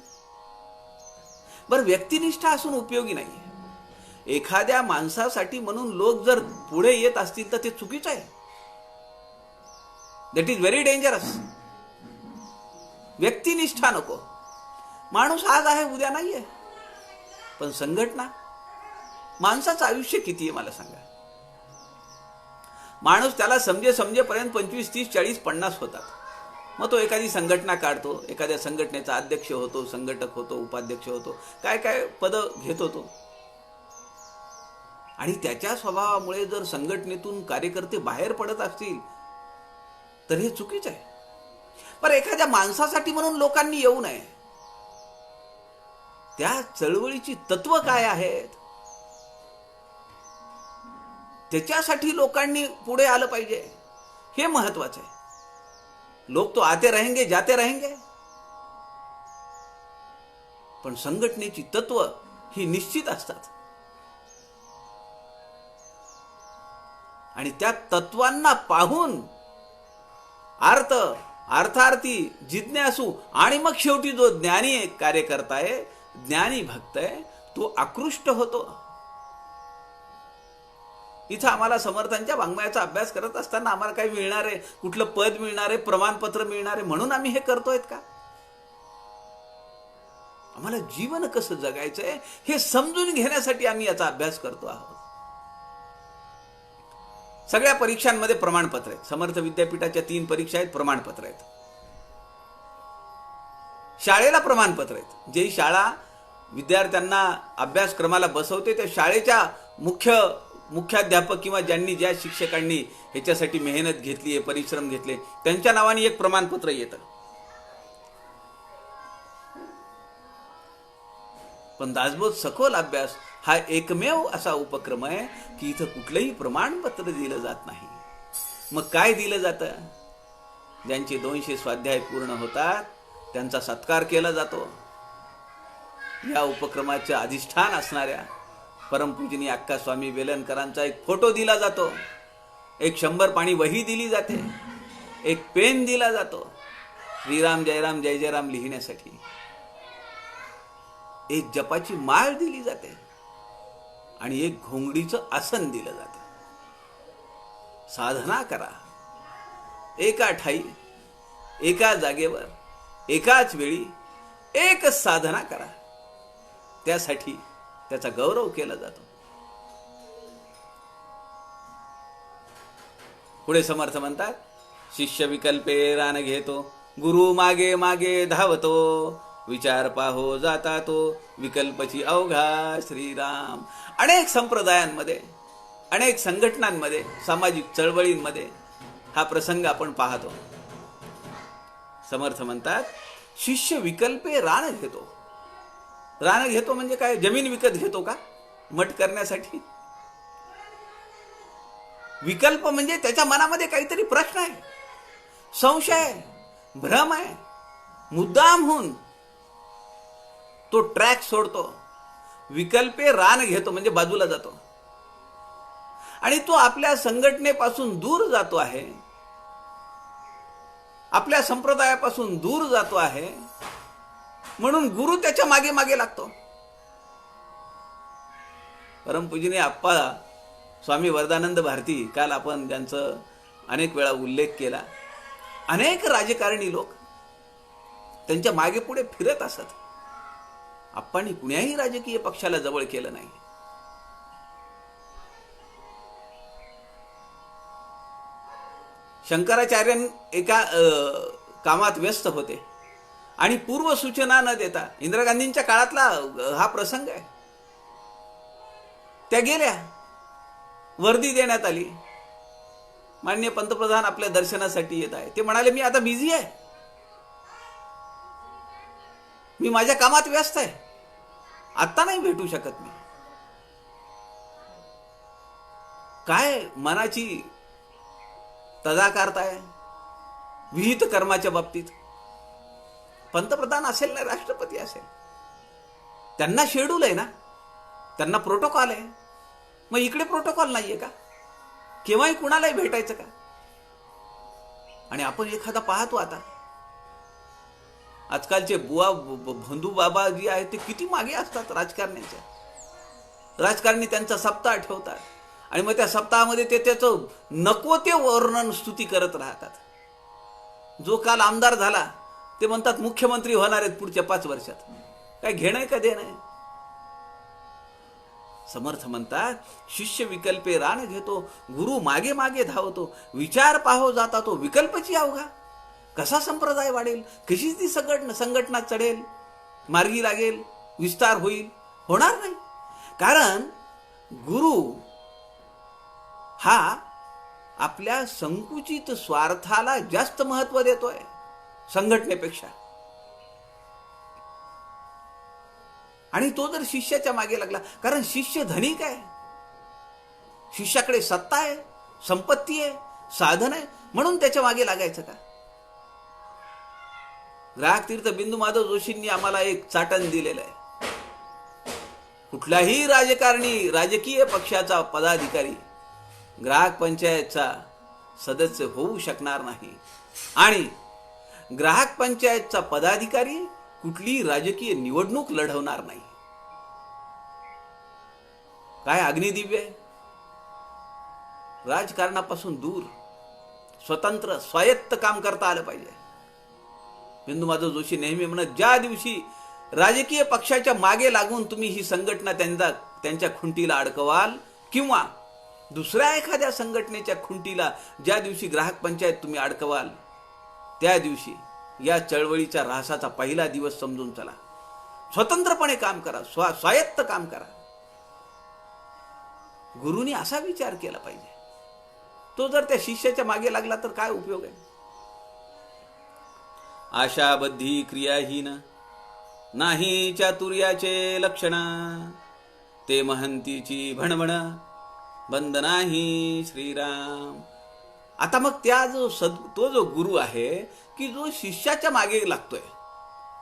बरं, व्यक्तिनिष्ठा असून उपयोगी नाही. एखाद्या माणसासाठी म्हणून लोक जर पुढे येत असतील तर ते चुकीचं आहे. That is very dangerous. व्यक्तिनिष्ठा नको. माणूस आज आहे, उद्या नाही आहे. पण संघटना, माणसाचं आयुष्य किती आहे मला सांगा. माणूस त्याला समजेपर्यंत 25, 30, 40, 50 होतात. मग तो एखादी संघटना काढतो, एखाद्या संघटनेचा अध्यक्ष होतो, संघटक होतो, उपाध्यक्ष होतो, काय काय पद घेत होतो. आणि त्याच्या स्वभावामुळे जर संघटनेतून कार्यकर्ते बाहेर पडत असतील तर हे चुकीचं आहे. पण एखाद्या माणसासाठी म्हणून लोकांनी येऊ नये. त्या चळवळीची तत्व काय आहेत, त्याच्यासाठी लोकांनी पुढे आलं पाहिजे, हे महत्वाचं आहे. लोग तो आते रहेंगे, जाते रहेंगे, पण संघटनेची तत्व ही निश्चित असतात. आणि त्या तत्वांना पाहून अर्थार्थी जिज्ञासू आणि मग शेवटी जो ज्ञानी कार्यकर्ता आहे, ज्ञानी भक्त आहे, तो आकृष्ट होतो. इथं आम्हाला समर्थांच्या वाङ्मयाचा अभ्यास करत असताना आम्हाला काही मिळणार आहे, कुठलं पद मिळणार आहे, प्रमाणपत्र मिळणार आहे म्हणून आम्ही हे करतोय का? आम्हाला जीवन कसं जगायचंय हे समजून घेण्यासाठी आम्ही याचा अभ्यास करतो आहोत. सगळ्या परीक्षांमध्ये प्रमाणपत्र आहेत. समर्थ विद्यापीठाच्या 3 परीक्षा आहेत, प्रमाणपत्र आहेत. शाळेला प्रमाणपत्र आहेत. जे शाळा विद्यार्थ्यांना अभ्यासक्रमाला बसवते त्या शाळेच्या मुख्याध्यापक किंवा ज्या शिक्षकांनी ह्याच्यासाठी मेहनत घेतली आहे, परिश्रम घेतले, त्यांच्या नावाने एक प्रमाणपत्र येतं. पण दासबोध सखोल अभ्यास हा एकमेव असा उपक्रम आहे की इथं कुठलंही प्रमाणपत्र दिलं जात नाही. मग काय दिलं जातं? ज्यांचे 200 स्वाध्याय पूर्ण होतात त्यांचा सत्कार केला जातो. या उपक्रमाचे अधिष्ठान असणाऱ्या परमपूजनीय अक्का स्वामी वेलणकरांचा एक फोटो दिला जातो. एक 100 पाणी वही दिली जाते. एक पेन दिला जातो श्रीराम जयराम जय जयराम लिहिण्यासाठी. एक जपाची माळ दिली जाते आणि एक घोंगडीचं आसन दिलं जातं. साधना करा एका ठाई, एका जागेवर, एकाच वेळी एकच साधना करा. त्यासाठी त्याचा गौरव केला जातो. पुढे समर्थ म्हणतात, शिष्य विकल्पे रान घेतो, गुरु मागे मागे धावतो, विचार पाहो जाता तो, विकल्पची अवघा श्रीराम. अनेक संप्रदायांमध्ये, अनेक संघटनांमध्ये, सामाजिक चळवळींमध्ये हा प्रसंग आपण पाहतो. समर्थ म्हणतात, शिष्य विकल्पे रान घेतो. रान घेतो म्हणजे काय? जमीन विकत घेतो का मठ करण्यासाठी? विकल्प म्हणजे त्याच्या मनामध्ये काहीतरी प्रश्न आहे, संशय आहे, भ्रम आहे. मुद्दाम होऊन तो ट्रॅक सोडतो. विकल्पे रान घेतो म्हणजे बाजूला जातो आणि तो आपल्या संघटनेपासून दूर जातो आहे, आपल्या संप्रदायापासून दूर जातो आहे. म्हणून गुरु त्याच्या मागे मागे लागतो. परमपूजनीय आप्पा स्वामी वरदानंद भारती, काल आपण ज्यांचं अनेक वेळा उल्लेख केला, अनेक राजकारणी लोक त्यांच्या मागे पुढे फिरत असत. आप्पांनी कुण्याही राजकीय पक्षाला जवळ केलं नाही. शंकराचार्य एका कामात व्यस्त होते आणि पूर्व सूचना न देता, इंदिरा गांधींच्या काळातला हा प्रसंग आहे, त्या गेल्या, वर्दी देण्यात आली, माननीय पंतप्रधान आपल्या दर्शनासाठी येत आहे. ते म्हणाले, मी आता बिझी आहे, मी माझ्या कामात व्यस्त आहे, आता नाही भेटू शकत मी. काय मनाची तदाकारता आहे विहित कर्माच्या बाबतीत. पंतप्रधान असेल ना राष्ट्रपती असेल, त्यांना शेड्यूल आहे ना, त्यांना प्रोटोकॉल आहे. मग इकडे प्रोटोकॉल नाहीये का? केव्हाही कुणालाही भेटायचं का? आणि आपण एखादा पाहतो आता, आजकालचे बुवा बंधू बाबा जी आहेत ते किती मागे असतात राजकारण्याच्या. राजकारणी त्यांचा सप्ताह ठेवतात आणि मग त्या सप्ताहामध्ये ते त्याचं नको ते वर्णन स्तुती करत राहतात. जो काल आमदार झाला ते म्हणतात मुख्यमंत्री होणार आहेत पुढच्या 5 वर्षात. काय घेणं का देणं? समर्थ म्हणतात, शिष्य विकल्पे रान घेतो, गुरु मागे मागे धावतो, विचार पाहो जाता तो, विकल्पची अवघा. कसा संप्रदाय वाढेल, कशी ती संघटना चढेल, मार्गी लागेल, विस्तार होईल? होणार नाही. कारण गुरु हा आपल्या संकुचित स्वार्थाला जास्त महत्व देतोय संघटनेपेक्षा. आणि तो जर शिष्याच्या मागे लागला, कारण शिष्य धनिक आहे, शिष्याकडे सत्ता आहे, संपत्ती आहे, साधन आहे, म्हणून त्याच्या मागे लागायचं का? ग्राहक तीर्थ बिंदू माधव जोशींनी आम्हाला एक चाटण दिलेलं आहे. कुठलाही राजकारणी, राजकीय पक्षाचा पदाधिकारी ग्राहक पंचायतचा सदस्य होऊ शकणार नाही आणि ग्राहक पंचायतचा पदाधिकारी कुठलीही राजकीय निवडणूक लढवणार नाही. काय अग्निदिव्य आहे. राजकारणापासून दूर स्वतंत्र स्वायत्त काम करता आलं पाहिजे. बिंदू माधव जोशी नेहमी म्हणत, ज्या दिवशी राजकीय पक्षाच्या मागे लागून तुम्ही ही संघटना त्यांच्या खुंटीला अडकवाल किंवा दुसऱ्या एखाद्या संघटनेच्या खुंटीला ज्या दिवशी ग्राहक पंचायत तुम्ही अडकवाल, त्या दिवशी या चळवळीच्या ऱ्हासाचा पहिला दिवस समजून चला. स्वतंत्रपणे काम करा, स्वायत्त काम करा. गुरुनी असा विचार केला पाहिजे. तो जर त्या शिष्याच्या मागे लागला तर काय उपयोग आहे. आशाबद्धी क्रियाहीन नाही चातुर्याचे लक्षण, ते महंतीची भणभण बंद नाही श्रीराम. आता मग तो जो गुरु आहे की जो शिष्याच्या मागे लागतोय,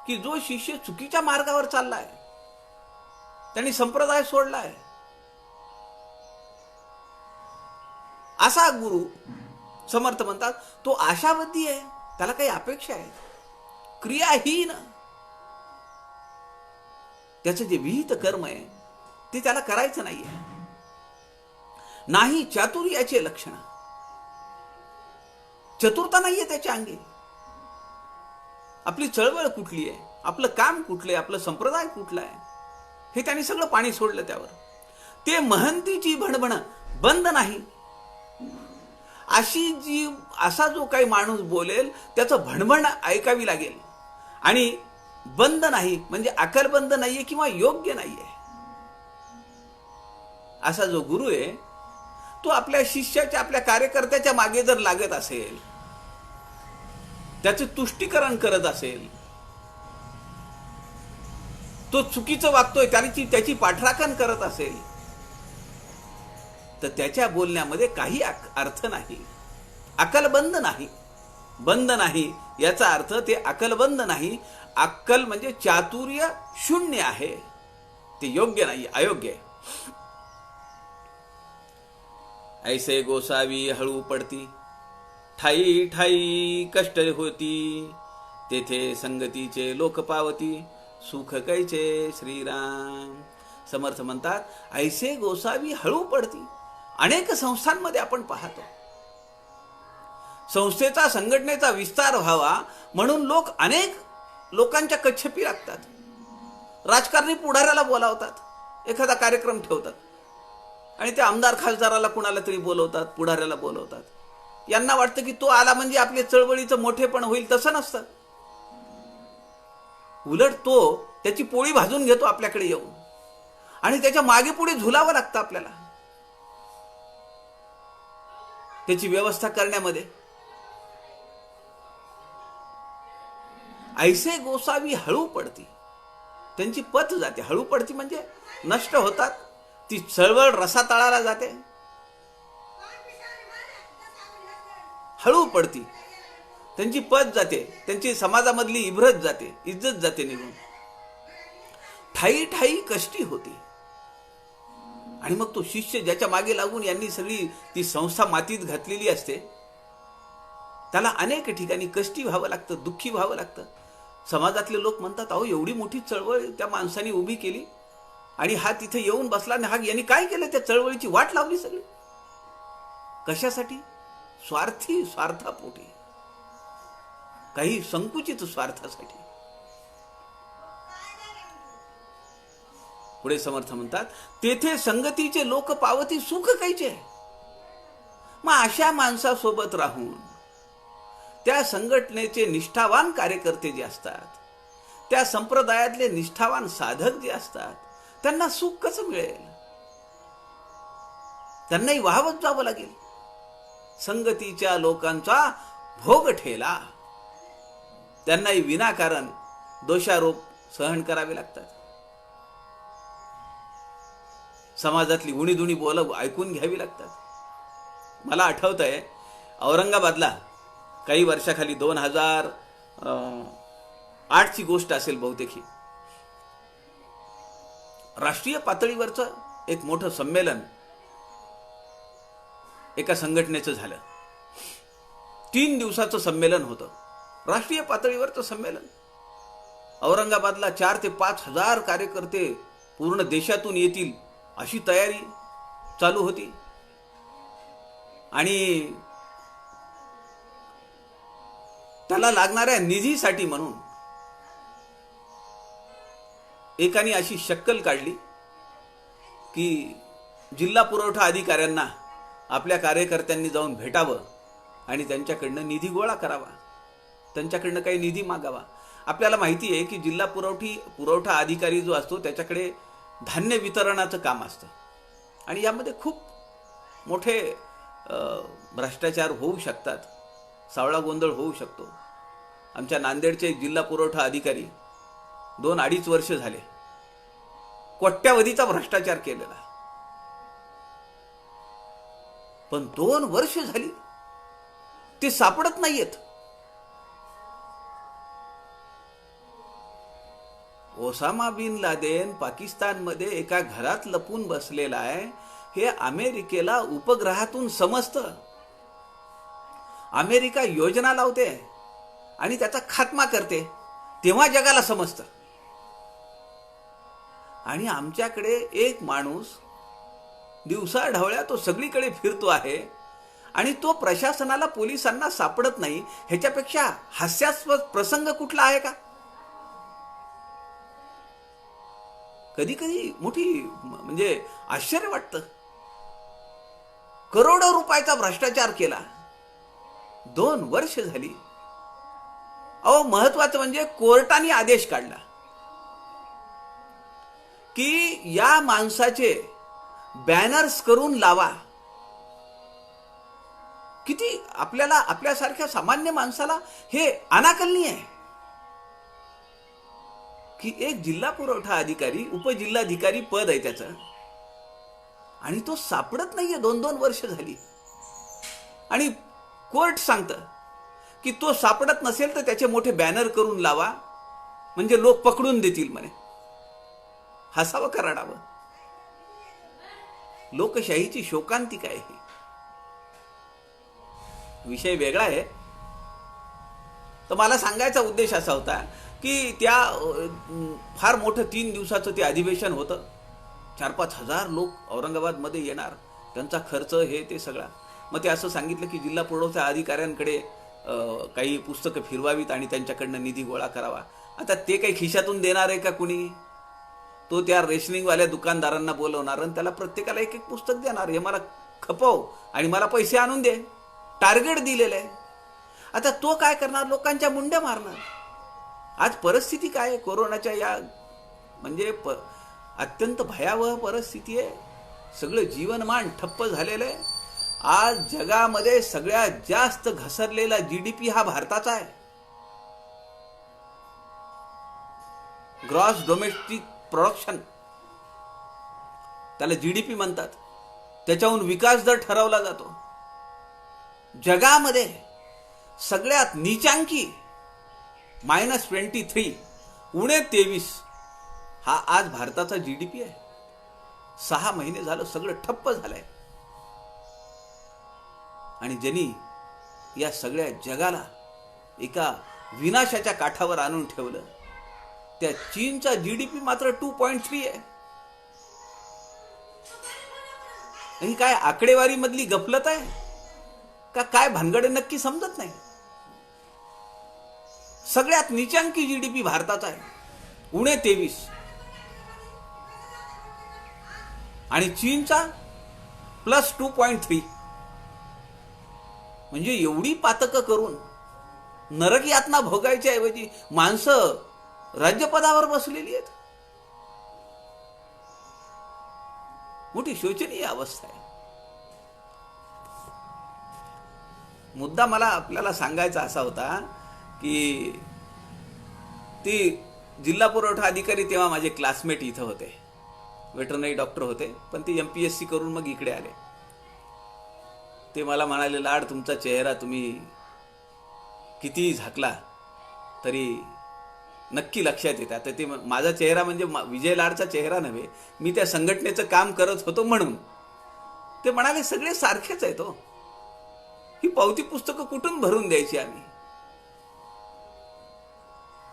की जो शिष्य चुकीच्या मार्गावर चाललाय, त्यांनी संप्रदाय सोडलाय, असा गुरु समर्थ म्हणतात तो आशावादी आहे. त्याला काही अपेक्षा आहे. क्रियाहीन, त्याचं जे विहित कर्म आहे ते त्याला करायचं नाहीये. नाही चातुर्याचे लक्षण, चतुरता नाहीये त्याच्या अंगी. आपली चळवळ कुठली आहे, आपलं काम कुठलं आहे, आपलं संप्रदाय कुठला आहे, हे त्यांनी सगळं पाणी सोडलं त्यावर. ते महंतीची भणभण बंद नाही. असा जो काही माणूस बोलेल त्याचं भणभण ऐकावी लागेल. आणि बंद नाही म्हणजे अकलबंद नाहीये किंवा योग्य नाहीये. असा जो गुरु आहे तो आपल्या शिष्याच्या, आपल्या कार्यकर्त्याच्या मागे जर लागत असेल, त्याचे तुष्टीकरण करत असेल, तो चुकीचं वागतोय त्याची पाठराखण करत असेल, तर त्याच्या बोलण्यामध्ये काही अर्थ नाही. अकलबंद नाही. बंद नाही याचा अर्थ ते अकलबंद नाही. अक्कल म्हणजे चातुर्य शून्य आहे, ते योग्य नाही, अयोग्य आहे. ऐसे गोसावी हळू पडती, ठाई ठाई कष्ट होती, तेथे संगतीचे लोक पावती, सुख कैचे श्रीराम. समर्थ म्हणतात ऐसे गोसावी हळू पडती. अनेक संस्थांमध्ये आपण पाहतो, संस्थेचा, संघटनेचा विस्तार व्हावा म्हणून अनेक लोकांच्या कच्छेपी लागतात. राजकारणी पुढाऱ्याला बोलावतात, एखादा कार्यक्रम ठेवतात आणि ते आमदार खासदाराला कुणाला तरी बोलवतात, पुढाऱ्याला बोलवतात. यांना वाटतं की तो आला म्हणजे आपल्या चळवळीचं मोठेपण होईल. तसं नसतं. उलट तो त्याची पोळी भाजून घेतो आपल्याकडे येऊन आणि त्याच्या मागे पुढे झुलावं लागतं आपल्याला त्याची व्यवस्था करण्यामध्ये. ऐसे गोसावी हळू पडती, त्यांची पत जाते. हळू पडती म्हणजे नष्ट होतात. ती चळवळ रसातळाला जाते. हळू पडती, त्यांची पत जाते, त्यांची समाजामधली इब्रत जाते, इज्जत जाते निघून. ठाई ठाई कष्टी होती. आणि मग तो शिष्य ज्याच्या मागे लागून यांनी सगळी ती संस्था मातीत घातलेली असते, त्याला अनेक ठिकाणी कष्टी व्हावं लागतं, दुःखी व्हावं लागतं. समाजातले लोक म्हणतात अहो एवढी मोठी चळवळ त्या माणसाने उभी केली आणि हा तिथे येऊन बसला आणि यांनी काय केलं, त्या चळवळीची वाट लावली सगळी. कशासाठी? स्वार्थापोटी, काही संकुचित स्वार्थासाठी. पुढे समर्थ म्हणतात तेथे संगतीचे लोक पावती, सुख कैचे. मग अशा माणसासोबत राहून त्या संघटनेचे निष्ठावान कार्यकर्ते जे असतात, त्या संप्रदायातले निष्ठावान साधक जे असतात, त्यांना सुख कसं मिळेल? त्यांनाही वाहवत जावं लागेल. संगतीच्या लोकांचा भोग ठेला. त्यांनाही विनाकारण दोषारोप सहन करावे लागतात. समाजातली उणीधुणी बोल ऐकून घ्यावी लागतात. मला आठवतंय औरंगाबादला काही वर्षाखाली 2008ची गोष्ट असेल बहुतेक ही. राष्ट्रीय पातळीवरचं एक मोठं संमेलन एका संघटनेचं झालं. 3 दिवसाचं संमेलन होतं, राष्ट्रीय पातळीवरचं संमेलन. औरंगाबादला 4 ते 5 हजार कार्यकर्ते पूर्ण देशातून येतील अशी तयारी चालू होती. आणि त्याला लागणाऱ्या निधीसाठी म्हणून एकाने अशी शक्कल काढली की जिल्हा पुरवठा अधिकाऱ्यांना आपल्या कार्यकर्त्यांनी जाऊन भेटावं आणि त्यांच्याकडनं निधी गोळा करावा, त्यांच्याकडनं काही निधी मागावा. आपल्याला माहिती आहे की जिल्हा पुरवठा अधिकारी जो असतो त्याच्याकडे धान्य वितरणाचं काम असतं आणि यामध्ये खूप मोठे भ्रष्टाचार होऊ शकतात, सावळा गोंधळ होऊ शकतो. आमच्या नांदेडचे एक जिल्हा पुरवठा अधिकारी 2-2.5 वर्ष झाले कोट्यावधीचा भ्रष्टाचार केलेला, पण 2 वर्ष झाली ते सापडत नाहीयेत. ओसामा बिन लादेन पाकिस्तानमध्ये एका घरात लपून बसलेला आहे हे अमेरिकेला उपग्रहातून समजतं. अमेरिका योजना लावते आणि त्याचा खात्मा करते, तेव्हा जगाला समजतं. आणि आमच्याकडे एक माणूस दिवसा ढवळ्या तो सगळीकडे फिरतो आहे आणि तो प्रशासनाला, पोलिसांना सापडत नाही. ह्याच्यापेक्षा हास्यास्पद प्रसंग कुठला आहे का? कधी कधी मोठी म्हणजे आश्चर्य वाटतं. करोडो रुपयाचा भ्रष्टाचार केला, 2 वर्ष झाली. अहो, महत्वाचं म्हणजे कोर्टाने आदेश काढला की या माणसाचे बॅनर्स करून लावा. किती आपल्याला, आपल्यासारख्या सामान्य माणसाला हे अनाकलनीय आहे की एक जिल्हा पुरवठा अधिकारी, उपजिल्हाधिकारी पद आहे त्याचं, आणि तो सापडत नाहीये 2-2 वर्ष झाली. आणि कोर्ट सांगतं की तो सापडत नसेल तर त्याचे मोठे बॅनर करून लावा, म्हणजे लोक पकडून देतील म्हणे. हसावं का रडावं? लोकशाहीची शोकांतिका आहे ही. विषय वेगळा आहे. तर मला सांगायचा उद्देश असा होता की त्या फार मोठं 3 दिवसाचं ते अधिवेशन होतं. 4-5 हजार लोक औरंगाबादमध्ये येणार, त्यांचा खर्च हे ते सगळा. मग ते असं सांगितलं की जिल्हा पुरवठा अधिकाऱ्यांकडे काही पुस्तकं फिरवावीत आणि त्यांच्याकडनं निधी गोळा करावा. आता ते काही खिशातून देणार आहे का कुणी? तो त्या रेशनिंगवाल्या दुकानदारांना बोलवणार आणि त्याला प्रत्येकाला एक पुस्तक देणार, हे मला खपव आणि मला पैसे आणून दे, टार्गेट दिलेलं आहे. आता तो काय करणार? लोकांच्या मुंड्या मारणार. आज परिस्थिती काय आहे? कोरोनाच्या या म्हणजे अत्यंत भयावह परिस्थिती आहे. सगळं जीवनमान ठप्प झालेलं आहे. आज जगामध्ये सगळ्यात जास्त घसरलेला GDP हा भारताचा आहे. ग्रॉस डोमेस्टिक प्रोडक्शन, त्याला GDP म्हणतात. त्याच्याहून विकास दर ठरवला जातो. जगामध्ये सगळ्यात नीचांकी -23, उणे 23 हा आज भारताचा GDP आहे. 6 महिने झालं सगळं ठप्प झालंय. आणि ज्यांनी या सगळ्या जगाला एका विनाशाच्या काठावर आणून ठेवलं, त्या चीनचा GDP मात्र 2.3 आहे. ही काय आकडेवारी मधली गफलत आहे का काय भानगडे नक्की समजत नाही. सगळ्यात नीचांकी GDP भारताचा आहे, उणे 23, आणि चीनचा +2.3. म्हणजे एवढी पातकं करून नरक यातना भोगायच्या ऐवजी माणसं राज्यपदावर बसलेली आहेत. मोठी शोचनीय अवस्था आहे. मुद्दा मला आपल्याला सांगायचा असा होता की ती जिल्हा पुरवठा अधिकारी तेव्हा माझे क्लासमेट इथं होते, वेटरनरी डॉक्टर होते, पण ते MPSC करून मग इकडे आले. ते मला म्हणाले, लाड, तुमचा चेहरा तुम्ही किती झाकला तरी नक्की लक्षात येते. आता ते माझा चेहरा म्हणजे विजय लाडचा चेहरा नव्हे, मी त्या संघटनेचं काम करत होतो म्हणून. ते म्हणाले सगळे सारखेच आहेत हो, ही पावती पुस्तकं कुठून भरून द्यायची आम्ही.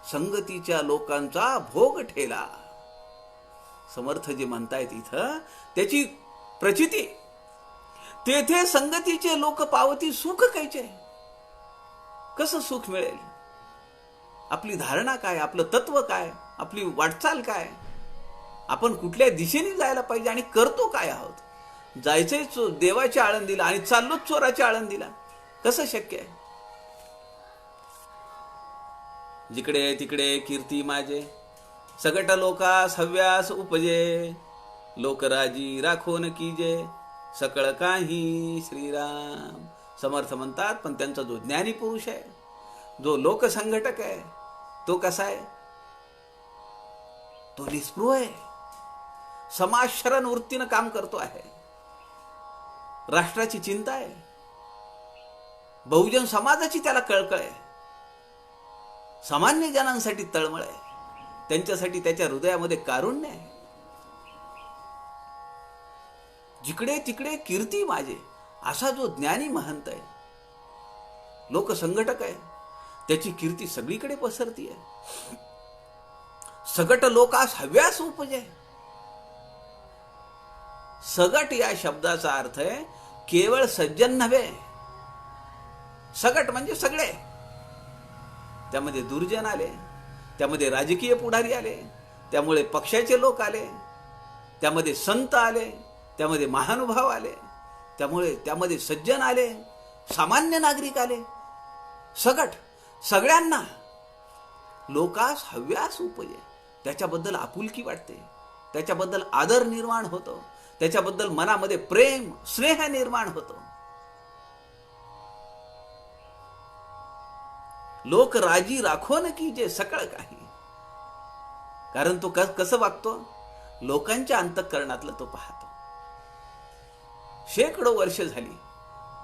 संगतीच्या लोकांचा भोग ठेला, समर्थ जे म्हणतायत इथं त्याची प्रचिती. तेथे संगतीचे लोक पावती सुख कायचे. कसं सुख मिळेल? आपली धारणा काय, आपलं तत्व काय, आपली वाटचाल काय, आपण कुठल्या दिशेने जायला पाहिजे आणि करतो काय आहोत. जायचंय देवाच्या आळंदीला आणि चाललोच चोराच्या आळंदीला, कसं शक्य आहे? जिकडे तिकडे कीर्ती माझे, सगट लोकास हव्यास उपजे. लोकराजी राखोन कीजे, सकळ काही श्रीराम. समर्थ म्हणतात, पण त्यांचा जो ज्ञानी पुरुष आहे, जो लोकसंघटक आहे, तो कसा आहे? तो निस्पृह आहे, समाजशरण वृत्तीनं काम करतो आहे. राष्ट्राची चिंता आहे, बहुजन समाजाची त्याला कळकळ आहे, सामान्य जनांसाठी तळमळ आहे, त्यांच्यासाठी त्याच्या हृदयामध्ये कारुण्य आहे. जिकडे तिकडे कीर्ती माझे, असा जो ज्ञानी महंत आहे, लोकसंघटक आहे, त्याची कीर्ती सगळीकडे पसरती आहे. सगट लोकास हव्यास उपजे. सगट या शब्दाचा अर्थ आहे केवळ सज्जन नव्हे. सगट म्हणजे सगळे. त्यामध्ये दुर्जन आले, त्यामध्ये राजकीय पुढारी आले, त्यामुळे पक्षाचे लोक आले, त्यामध्ये संत आले, त्यामध्ये महानुभाव आले, त्यामुळे त्यामध्ये सज्जन आले, सामान्य नागरिक आले. सगट सगळ्यांना लोकास हव्यास उपजे. त्याच्याबद्दल आपुलकी वाटते, त्याच्याबद्दल आदर निर्माण होतो, त्याच्याबद्दल मनामध्ये प्रेम स्नेह निर्माण होतो. लोक राजी राखोन की जे सकळ काही. कारण तो कसं वागतो, लोकांच्या अंतःकरणातलं तो पाहतो. शेकडो वर्ष झाली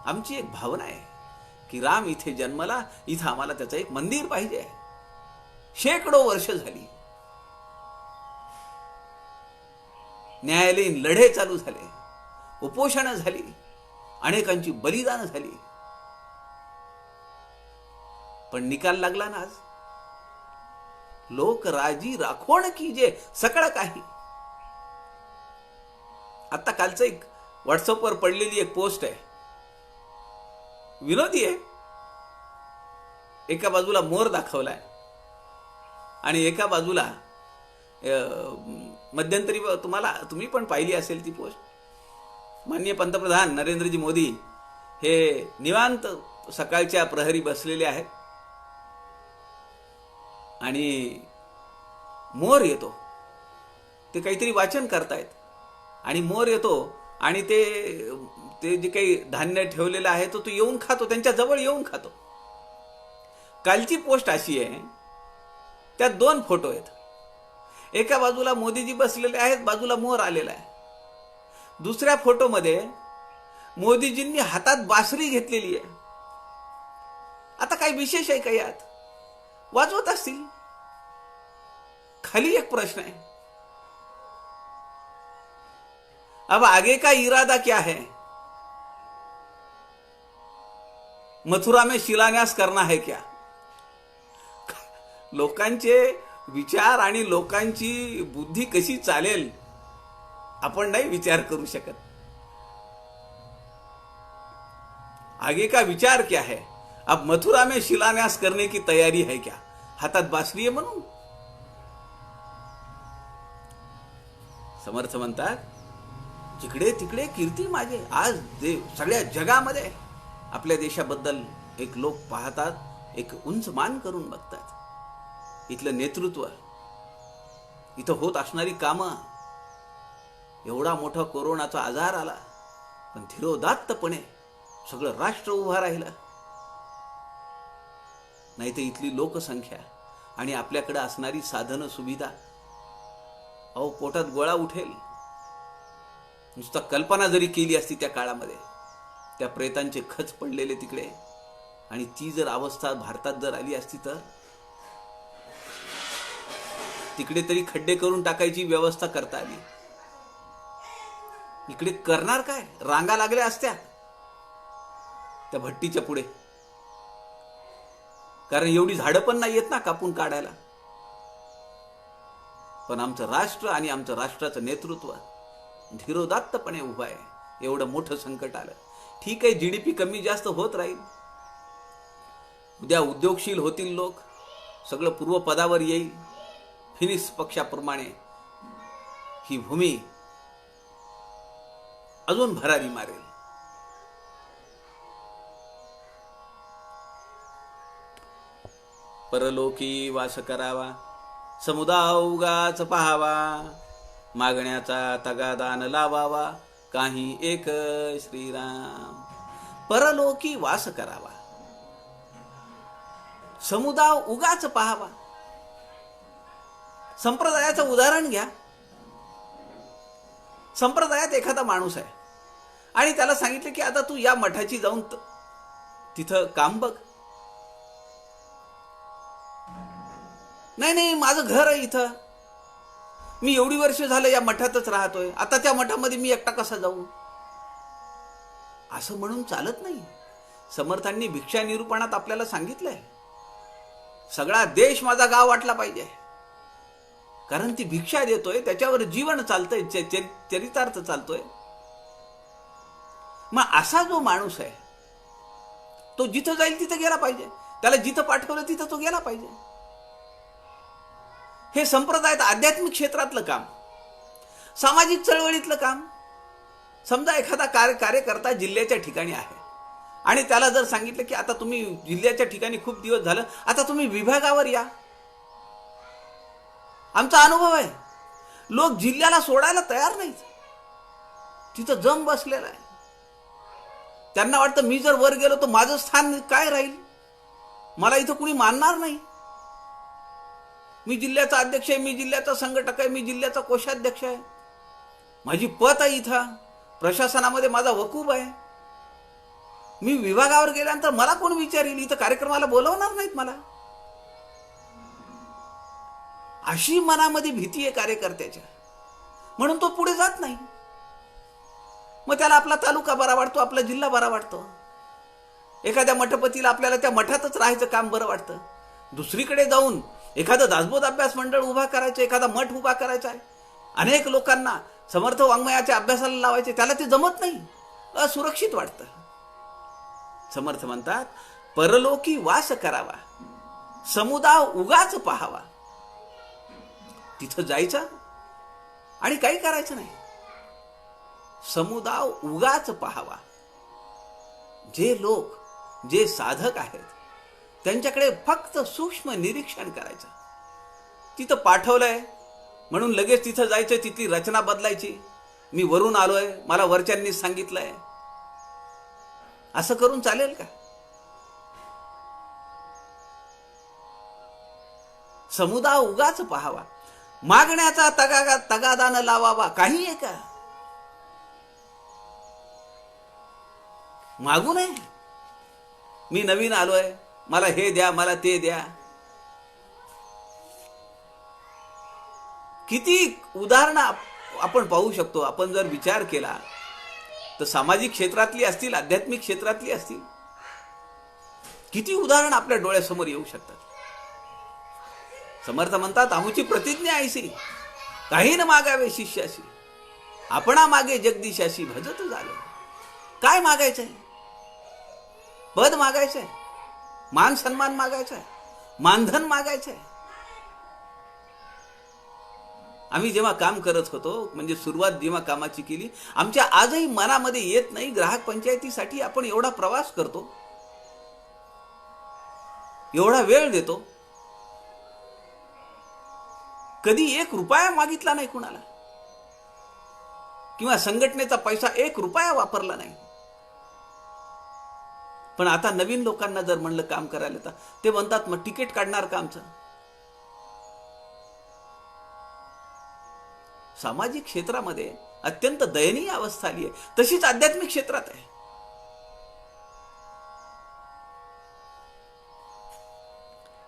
आमची एक भावना आहे की राम इथे जन्मला, इथं आम्हाला त्याचं एक मंदिर पाहिजे. शेकडो वर्ष झाली न्यायालयीन लढे चालू झाले, उपोषणं झाली, अनेकांची बलिदान झाली, पण निकाल लागला ना आज. लोक राजी राखोण की जे सकळ काही. आता कालचं एक व्हॉट्सअपवर पडलेली एक पोस्ट आहे, विनोदी आहे. एका बाजूला मोर दाखवलाय आणि एका बाजूला मध्यंतरी तुम्ही पण पाहिली असेल ती पोस्ट. माननीय पंतप्रधान नरेंद्रजी मोदी हे निवांत सकाळच्या प्रहरी बसलेले आहेत आणि मोर येतो. ते काहीतरी वाचन करतायत आणि मोर येतो आणि ते जे काही धान्य ठेवलेलं आहे तो येऊन खातो, त्यांच्या जवळ येऊन खातो. कालची पोस्ट अशी आहे, त्यात 2 फोटो आहेत. एका बाजूला मोदीजी बसलेले आहेत, बाजूला मोर आलेला आहे. दुसऱ्या फोटोमध्ये मोदीजींनी हातात बासरी घेतलेली आहे. आता काही विशेष आहे का यात? वाजवत असतील. खाली एक प्रश्न है, अब आगे का इरादा क्या है? मथुरा में शिलान्यास करना है क्या? लोकांचे विचार आणि लोकांची बुद्धी कशी चालेल आपण नाही विचार करू शकत. आगे का विचार क्या है? अब मथुरा में शिलान्यास करने की तैयारी है क्या? हातात बासरी आहे म्हणून. समर्थ म्हणतात, जिकडे तिकडे कीर्ती माझे. आज सगळ्या जगामध्ये आपल्या देशाबद्दल एक लोक पाहतात, एक उंच मान करून बघतात. इथलं नेतृत्व, इथं होत असणारी कामं. एवढा मोठा कोरोनाचा आजार आला पण धीरोदात्तपणे सगळं राष्ट्र उभा राहिलं. नाही तर इथली लोकसंख्या आणि आपल्याकडे असणारी साधनं सुविधा, अहो पोटात गोळा उठेल. नुसतं कल्पना जरी केली असती त्या काळामध्ये, त्या प्रेतांचे खच पडलेले तिकडे, आणि ती जर अवस्था भारतात जर आली असती तर तिकडे तरी खड्डे करून टाकायची व्यवस्था करता आली. इकडे करणार काय? रांगा लागल्या असत्या त्या भट्टीच्या पुढे, कारण एवढी झाडं पण नाही येत ना कापून काढायला. पण आमचं राष्ट्र आणि आमचं राष्ट्राचं नेतृत्व धीरोदात्तपणे उभं आहे. एवढं मोठं संकट आलं, ठीक आहे, जीडीपी कमी जास्त होत राहील, उद्या उद्योगशील होतील लोक, सगळं पूर्वपदावर येईल. फिनिक्स पक्षाप्रमाणे ही भूमी अजून भरारी मारेल. परलोकी वास करावा, समुदाय उगाच पहावा, मागण्याचा तगादान लावावा, काही एक श्रीराम. परलोकी वास करावा, समुदाय उगाच पहावा. संप्रदायाचं उदाहरण घ्या. संप्रदायात एखादा माणूस आहे आणि त्याला सांगितलं की आता तू या मठाची जाऊन तिथं काम बघ. नाही नाही, माझं घर आहे इथं, मी एवढी वर्ष झालं या मठातच राहतोय, आता त्या मठामध्ये मी एकटा कसा जाऊ? असं म्हणून चालत नाही. समर्थांनी भिक्षा निरूपणात आपल्याला सांगितलंय, सगळा देश माझा गाव वाटला पाहिजे, कारण ती भिक्षा देतोय, त्याच्यावर जीवन चालतंय, चरितार्थ चालतोय. मग असा जो माणूस आहे तो जिथं जाईल तिथं गेला पाहिजे, त्याला जिथं पाठवलं तिथं तो गेला पाहिजे. हे संप्रदायात आध्यात्मिक क्षेत्रातलं काम, सामाजिक चळवळीतलं काम. समजा एखादा कार्यकर्ता जिल्ह्याच्या ठिकाणी आहे आणि त्याला जर सांगितलं की आता तुम्ही जिल्ह्याच्या ठिकाणी खूप दिवस झालं, आता तुम्ही विभागावर या. आमचा अनुभव आहे, लोक जिल्ह्याला सोडायला तयार नाहीत, तिथं जम बसलेला आहे. त्यांना वाटतं मी जर वर गेलो तर माझं स्थान काय राहील, मला इथं कुणी मानणार नाही. मी जिल्ह्याचा अध्यक्ष आहे, मी जिल्ह्याचा संघटक आहे, मी जिल्ह्याचा कोषाध्यक्ष आहे, माझी पत आहे, इथं प्रशासनामध्ये माझा वकूब आहे. मी विभागावर गेल्यानंतर मला कोण विचारेल, इथं कार्यक्रमाला बोलवणार नाहीत मला. अशी मनामध्ये भीती आहे कार्यकर्त्याच्या, म्हणून तो पुढे जात नाही. मग त्याला आपला तालुका बरा वाटतो, आपला जिल्हा बरा वाटतो. एखाद्या मठपतीला आपल्याला त्या मठातच राहायचं काम बरं वाटतं. दुसरीकडे जाऊन एखादं दासबोध अभ्यास मंडळ उभा करायचं, एखादा मठ उभा करायचा आहे, अनेक लोकांना समर्थ वाङ्मयाच्या अभ्यासाला लावायचे, त्याला ते जमत नाही, असुरक्षित वाटतं. समर्थ म्हणतात परलोकी वास करावा, समुदाय उगाच पहावा. तिथं जायचं आणि काही करायचं नाही, समुदाय उगाच पहावा. जे लोक, जे साधक आहेत त्यांच्याकडे फक्त सूक्ष्म निरीक्षण करायचं. तिथं पाठवलंय म्हणून लगेच तिथं जायचं, तिथली रचना बदलायची, मी वरून आलोय, मला वरच्यांनी सांगितलंय, असं करून चालेल का? समुदाय उगाच पहावा, मागण्याचा तगादान लावावा. काही आहे का? मागू नये, मी नवीन आलोय, मला हे द्या, मला ते द्या. किती उदाहरणं आपण पाहू शकतो. आपण जर विचार केला तर सामाजिक क्षेत्रातली असतील, आध्यात्मिक क्षेत्रातली असतील, किती उदाहरण आपल्या डोळ्यासमोर येऊ शकतात. समर्थ म्हणतात आमुची प्रतिज्ञा ऐसी, काही न मागावे शिष्याशी, आपणा मागे जगदीशाशी भजत झालं. काय मागायचंय? पद मागायचंय, मान सन्मान मागायचंय, मानधन मागायचंय. आम्ही जेव्हा काम करत होतो, म्हणजे सुरुवात जेव्हा कामाची केली, आमच्या आजही मनामध्ये येत नाही, ग्राहक पंचायतीसाठी आपण एवढा प्रवास करतो, एवढा वेळ देतो, कधी 1 रुपया मागितला नाही कुणाला, किंवा संघटनेचा पैसा 1 रुपया वापरला नाही. पण आता नवीन लोकांना जर म्हणलं काम करायला तर ते म्हणतात मग तिकीट काढणार का आमचं? सामाजिक क्षेत्रामध्ये अत्यंत दयनीय अवस्था आली आहे. तशीच आध्यात्मिक क्षेत्रात आहे.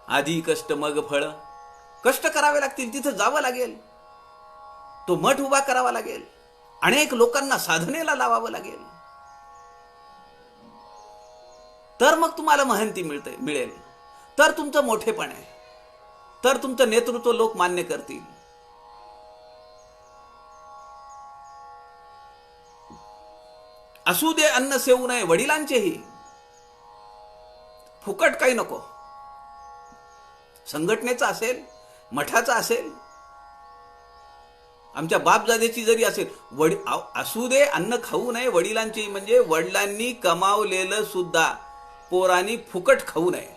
आधी कष्ट मग फळ, कष्ट करावे लागतील, तिथं जावं लागेल, तो मठ उभा करावा लागेल, अनेक लोकांना साधनेला लावावं लागेल, तर मग तुम्हाला महंती मिळेल, तर तुमचं मोठेपण आहे, तर तुमचं नेतृत्व लोक मान्य करतील. असू दे अन्न सेवू नये वडिलांचेही, फुकट काही नको. संघटनेचा असेल, मठाचा असेल, आमच्या बापजादेची जरी असेल, असू दे अन्न खाऊ नये वडिलांचेही, म्हणजे वडिलांनी कमावलेलं सुद्धा पोरांनी फुकट खाऊ नये.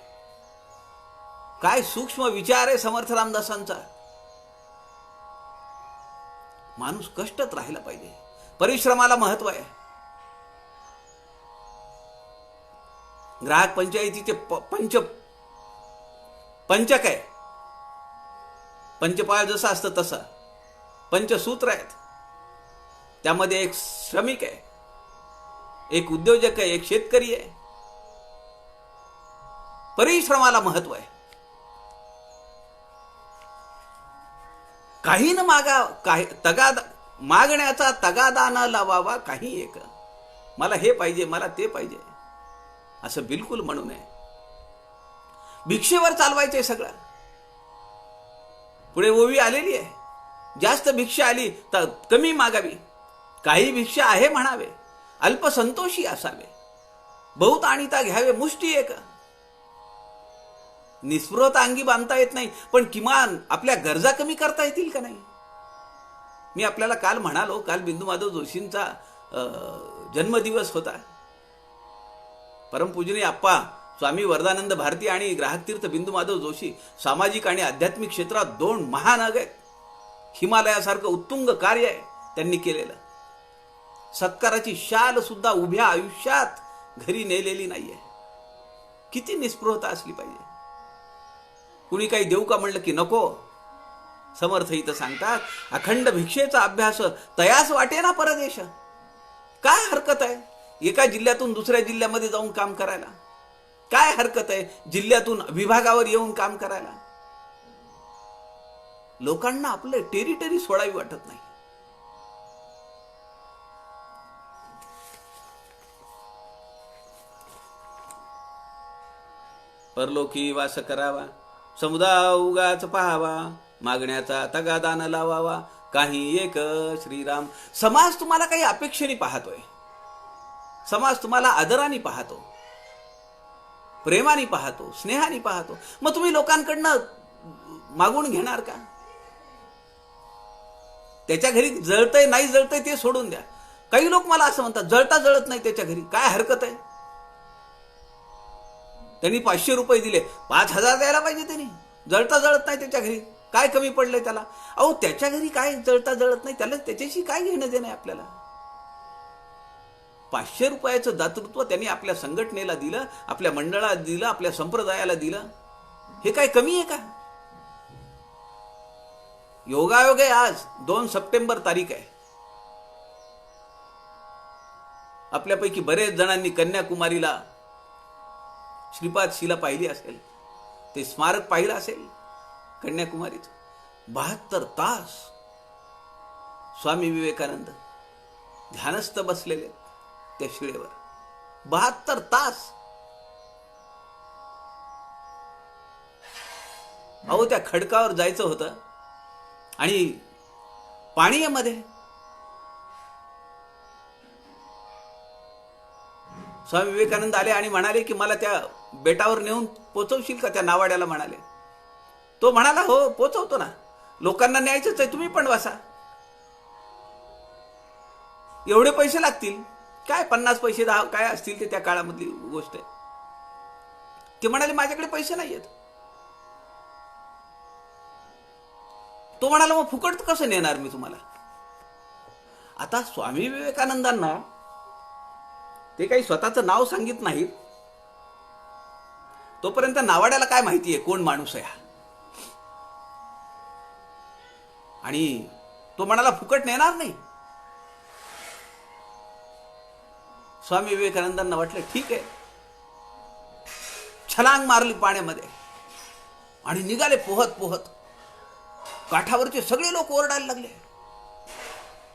काय सूक्ष्म विचार आहे समर्थ रामदासांचा. माणूस कष्टत राहिला पाहिजे, परिश्रमाला महत्व आहे. ग्राहक पंचायतीचे पंचक आहे, पंचपाळ जसं असतं तसं पंचसूत्र आहेत. त्यामध्ये एक श्रमिक आहे, एक उद्योजक आहे, एक शेतकरी आहे. परिश्रमाला महत्व आहे. काही न मागा, काही तगादा मागण्याचा तगादा न लावावा काही एक. मला हे पाहिजे, मला ते पाहिजे असं बिलकुल म्हणू नये. भिक्षेवर चालवायचंय सगळं. पुढे ओवी आलेली आहे, जास्त भिक्षा आली तर कमी मागावी, काही भिक्षा आहे म्हणावे, अल्पसंतोषी असावे, बहुत आणीता घ्यावे मुष्टी एक. निस्पृहता अंगी बांधता येत नाही, पण किमान आपल्या गरजा कमी करता येतील का नाही. मी आपल्याला काल म्हणालो, काल बिंदू माधव जोशींचा जन्मदिवस होता. परमपूजनीय आप्पा स्वामी वरदानंद भारती आणि ग्राहक तीर्थ बिंदू माधव जोशी सामाजिक आणि आध्यात्मिक क्षेत्रात दोन महानाग आहेत. हिमालयासारखं उत्तुंग कार्य आहे त्यांनी केलेलं. सत्काराची शाल सुद्धा उभ्या आयुष्यात घरी नेलेली नाहीये. किती निस्पृहता असली पाहिजे. कुणी काही देऊ का म्हणलं की नको. समर्थ इथं सांगतात, अखंड भिक्षेचा अभ्यास तयास वाटे ना परदेश. काय हरकत आहे एका जिल्ह्यातून दुसऱ्या जिल्ह्यामध्ये जाऊन काम करायला? काय हरकत आहे जिल्ह्यातून विभागावर येऊन काम करायला? लोकांना आपलं टेरिटरी सोडावी वाटत नाही. परलोकी वास करावा, समुदाय उगाच पाहावा, मागण्याचा तगादा न लावावा काही एक. श्रीराम. समाज तुम्हाला काही अपेक्षेने पाहतोय, समाज तुम्हाला आदराने पाहतो, प्रेमाने पाहतो, स्नेहाने पाहतो. मग तुम्ही लोकांकडनं मागून घेणार का? त्याच्या घरी जळतंय नाही जळतंय ते सोडून द्या. काही लोक मला असं म्हणतात, जळता जळत नाही त्याच्या घरी, काय हरकत आहे? त्यांनी 500 रुपये दिले, 5000 द्यायला पाहिजे. त्यांनी जळता जळत नाही त्याच्या घरी, काय कमी पडलंय त्याला? अहो त्याच्या घरी काय जळता जळत नाही, त्याला त्याच्याशी काय घेणं देणं आहे आपल्याला? 500 रुपयाचं दातृत्व त्यांनी आपल्या संघटनेला दिलं, आपल्या मंडळाला दिलं, आपल्या संप्रदायाला दिलं. हे काय कमी आहे का? योगायोग आहे. आज 2 सप्टेंबर तारीख आहे. आपल्यापैकी बरेच जणांनी कन्याकुमारीला श्रीपाद शिला पाहिली असेल, ते स्मारक पाहिलं असेल कन्याकुमारीत. 72 तास स्वामी विवेकानंद ध्यानस्थ बसलेले त्या शिळेवर. 72 तास. अहो त्या खडकावर जायचं होतं आणि पाणीमध्ये स्वामी विवेकानंद आले आणि म्हणाले की मला त्या बेटावर नेऊन पोचवशील का? त्या नावाड्याला म्हणाले. तो म्हणाला हो पोचवतो ना, लोकांना न्यायचंच आहे, तुम्ही पण बसा. एवढे पैसे लागतील काय? 50 पैसे 10 काय असतील ते त्या काळामधली गोष्ट आहे. ते म्हणाले माझ्याकडे पैसे नाही आहेत. तो म्हणाला मग फुकट कसं नेणार मी तुम्हाला? आता स्वामी विवेकानंदांना ते काही स्वतःचं नाव सांगित नाहीत, तोपर्यंत नावाड्याला काय माहितीये कोण माणूस आहे. आणि तो म्हणाला फुकट नेणार नाही. स्वामी विवेकानंदांना वाटलं ठीक आहे. छलांग मारली पाण्यामध्ये आणि निघाले पोहत पोहत. काठावरचे सगळे लोक ओरडायला लागले,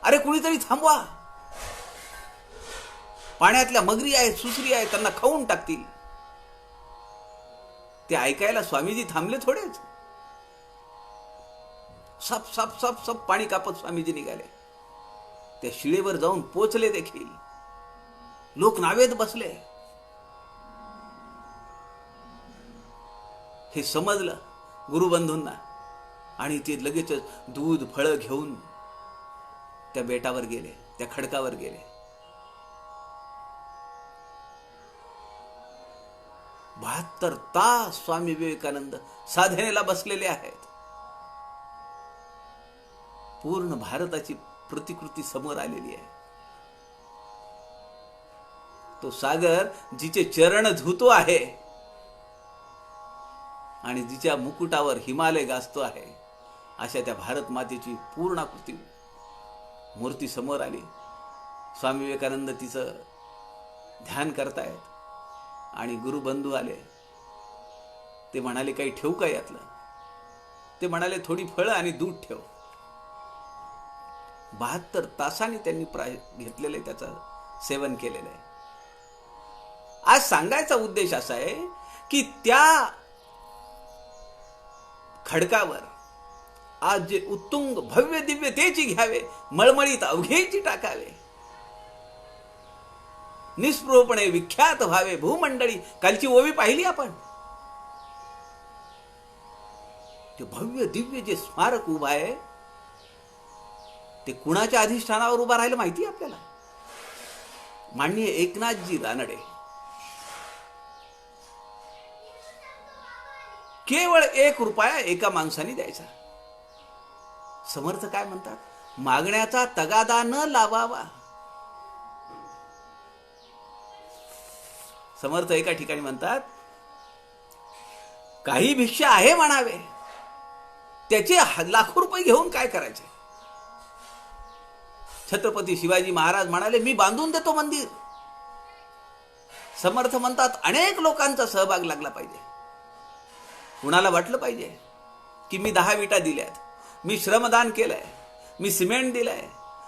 अरे कुणीतरी थांबवा, पाण्यातल्या मगरी आहेत, सुसरी आहेत, त्यांना खाऊन टाकतील. ते ऐकायला स्वामीजी थांबले थोडेच. सप सप सप सप पाणी कापत स्वामीजी निघाले. त्या शिळेवर जाऊन पोचले देखील. लोक नावेत बसले. हे समजलं गुरुबंधूंना आणि ते लगेचच दूध फळं घेऊन त्या बेटावर गेले, त्या खडकावर गेले. 72 तास स्वामी विवेकानंद साधनेला बसलेले आहेत. पूर्ण भारताची प्रतिकृती समोर आलेली आहे. तो सागर जिचे चरण धुतो आहे आणि जिच्या मुकुटावर हिमालय गाजतो आहे, अशा त्या भारत मातेची पूर्णाकृती मूर्ती समोर आली. स्वामी विवेकानंद तिचं ध्यान करतायत आणि गुरुबंधू आले. ते म्हणाले, काही ठेवू का यातलं? ते म्हणाले, थोडी फळं आणि दूध ठेव. 72 तासांनी त्यांनी घेतलेलं आहे, त्याचं सेवन केलेलं आहे. आज सांगायचा उद्देश असा आहे की त्या खडकावर आज जे उत्तुंग भव्य दिव्य तेची घ्यावे, मळमळीत अवघेची टाकावे, निस्पृहपणे विख्यात व्हावे भूमंडळी. कालची ओवी पाहिली आपण. ते भव्य दिव्य जे स्मारक उभं आहे ते कुणाच्या अधिष्ठानावर उभं राहिलं माहिती आहे आपल्याला? माननीय एकनाथजी रानडे. केवळ 1 रुपया एका माणसाने द्यायचा. समर्थ काय म्हणतात? मागण्याचा तगादा न लावावा. समर्थ एका ठिकाणी म्हणतात, काही भिक्षा आहे म्हणावे, त्याचे लाखो रुपये घेऊन काय करायचे? छत्रपती शिवाजी महाराज म्हणाले, मी बांधून देतो मंदिर. समर्थ म्हणतात, अनेक लोकांचा सहभाग लागला पाहिजे. कुणाला वाटलं पाहिजे की मी 10 विटा दिल्यात, मी श्रमदान केलंय, मी सिमेंट दिलंय,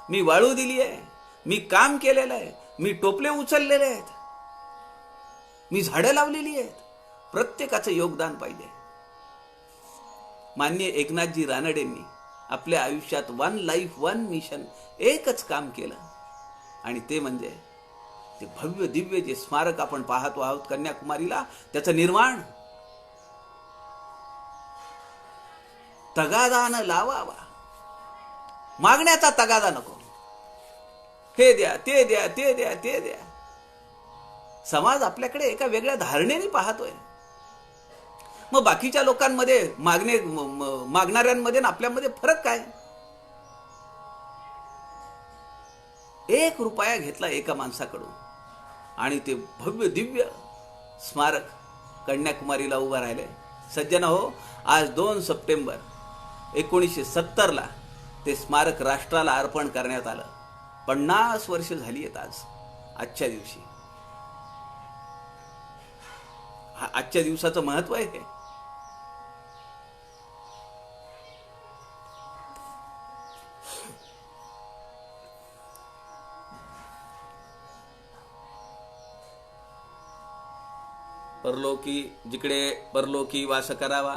मी वाळू दिली आहे, मी काम केलेलं आहे, मी टोपले उचललेले आहेत, मी झाडं लावलेली आहेत. प्रत्येकाचं योगदान पाहिजे. माननीय एकनाथजी रानडेंनी आपल्या आयुष्यात 1 लाईफ 1 मिशन, एकच काम केलं आणि ते म्हणजे ते भव्य दिव्य जे स्मारक आपण पाहतो आहोत कन्याकुमारीला, त्याचं निर्माण. तगादा न लावावा. मागण्याचा तगादा नको. हे द्या, ते द्या, ते द्या, ते द्या. समाज आपल्याकडे एका वेगळ्या धारणेने पाहतोय. मग बाकीच्या लोकांमध्ये मागणाऱ्यांमध्ये आणि आपल्यामध्ये फरक काय? 1 रुपया घेतला एका माणसाकडून आणि ते भव्य दिव्य स्मारक कन्याकुमारीला उभं राहिले. सज्जन हो, आज 2 सप्टेंबर 1970 ते स्मारक राष्ट्राला अर्पण करण्यात आलं. 50 वर्ष झाली आहेत आज आजच्या दिवशी. आजच्या दिवसाचं महत्व आहे हे. परलोकी जिकडे परलोकी वास करावा,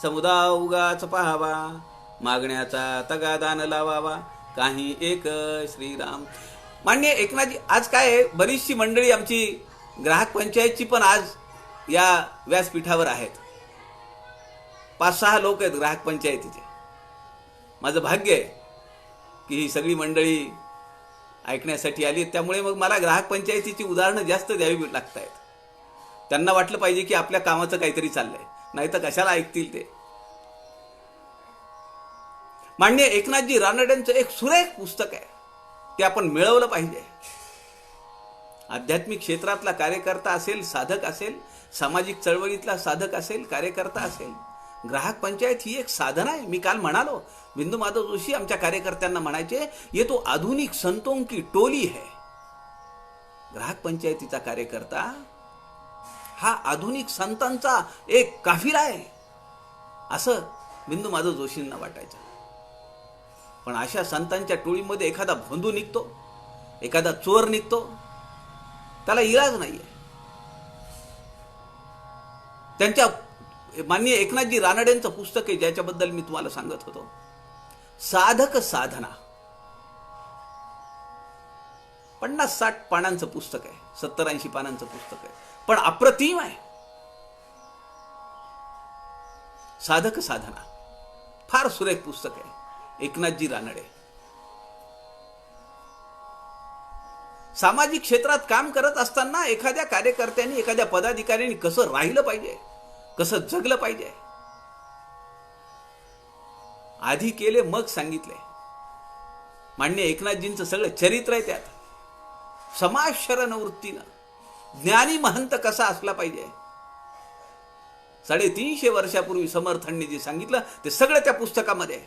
समुदाय उगाच पाहावा, मागण्याचा तगादा न लावावा, काही एक श्रीराम. माननीय एकनाथजी, आज काय आहे, बरीचशी मंडळी आमची ग्राहक पंचायतची पण आज या व्यासपीठावर आहेत. 5-6 लोक आहेत ग्राहक पंचायतीचे. माझं भाग्य आहे की ही सगळी मंडळी ऐकण्यासाठी आली. त्यामुळे मग मला ग्राहक पंचायतीची उदाहरणं जास्त द्यावी लागत आहेत. त्यांना वाटलं पाहिजे की आपल्या कामाचं काहीतरी चाललंय, नाही तर कशाला ऐकतील ते. माननीय एकनाथजी रानडेंचं एक सुरेख पुस्तक आहे, ते आपण मिळवलं पाहिजे. आध्यात्मिक क्षेत्रातला कार्यकर्ता असेल, साधक असेल, सामाजिक चळवळीतला साधक असेल, कार्यकर्ता असेल, ग्राहक पंचायत ही एक साधना आहे. मी काल म्हणालो, बिंदू माधव जोशी आमच्या कार्यकर्त्यांना म्हणायचे, ये तो आधुनिक संतों की टोली है. ग्राहक पंचायतीचा कार्यकर्ता हा आधुनिक संतांचा एक काफिला आहे, असं बिंदू माधव जोशींना वाटायचा. पण अशा संतांच्या टोळीमध्ये एखादा भोंदू निघतो, एखादा चोर निघतो, त्याला इलाज नाहीये. त्यांच्या माननीय एकनाथजी रानडेंचं पुस्तक आहे, ज्याच्याबद्दल मी तुम्हाला सांगत होतो, साधक साधना. 50-60 पानांचं पुस्तक आहे, 70-80 पानांचं पुस्तक आहे, पण अप्रतिम आहे. साधक साधना फार सुरेख पुस्तक आहे, एकनाथजी रानडे. सामाजिक क्षेत्रात काम करत असताना एखाद्या कार्यकर्त्यांनी, एखाद्या पदाधिकाऱ्यांनी कसं राहिलं पाहिजे, कसं जगलं पाहिजे, आधी केले मग सांगितले. मान्य एकनाथजींचं सगळं चरित्र आहे त्यात. समाज शरण वृत्तीनं ज्ञानी महंत कसा असला पाहिजे, 350 वर्षापूर्वी समर्थांनी जे सांगितलं ते सगळं त्या पुस्तकामध्ये.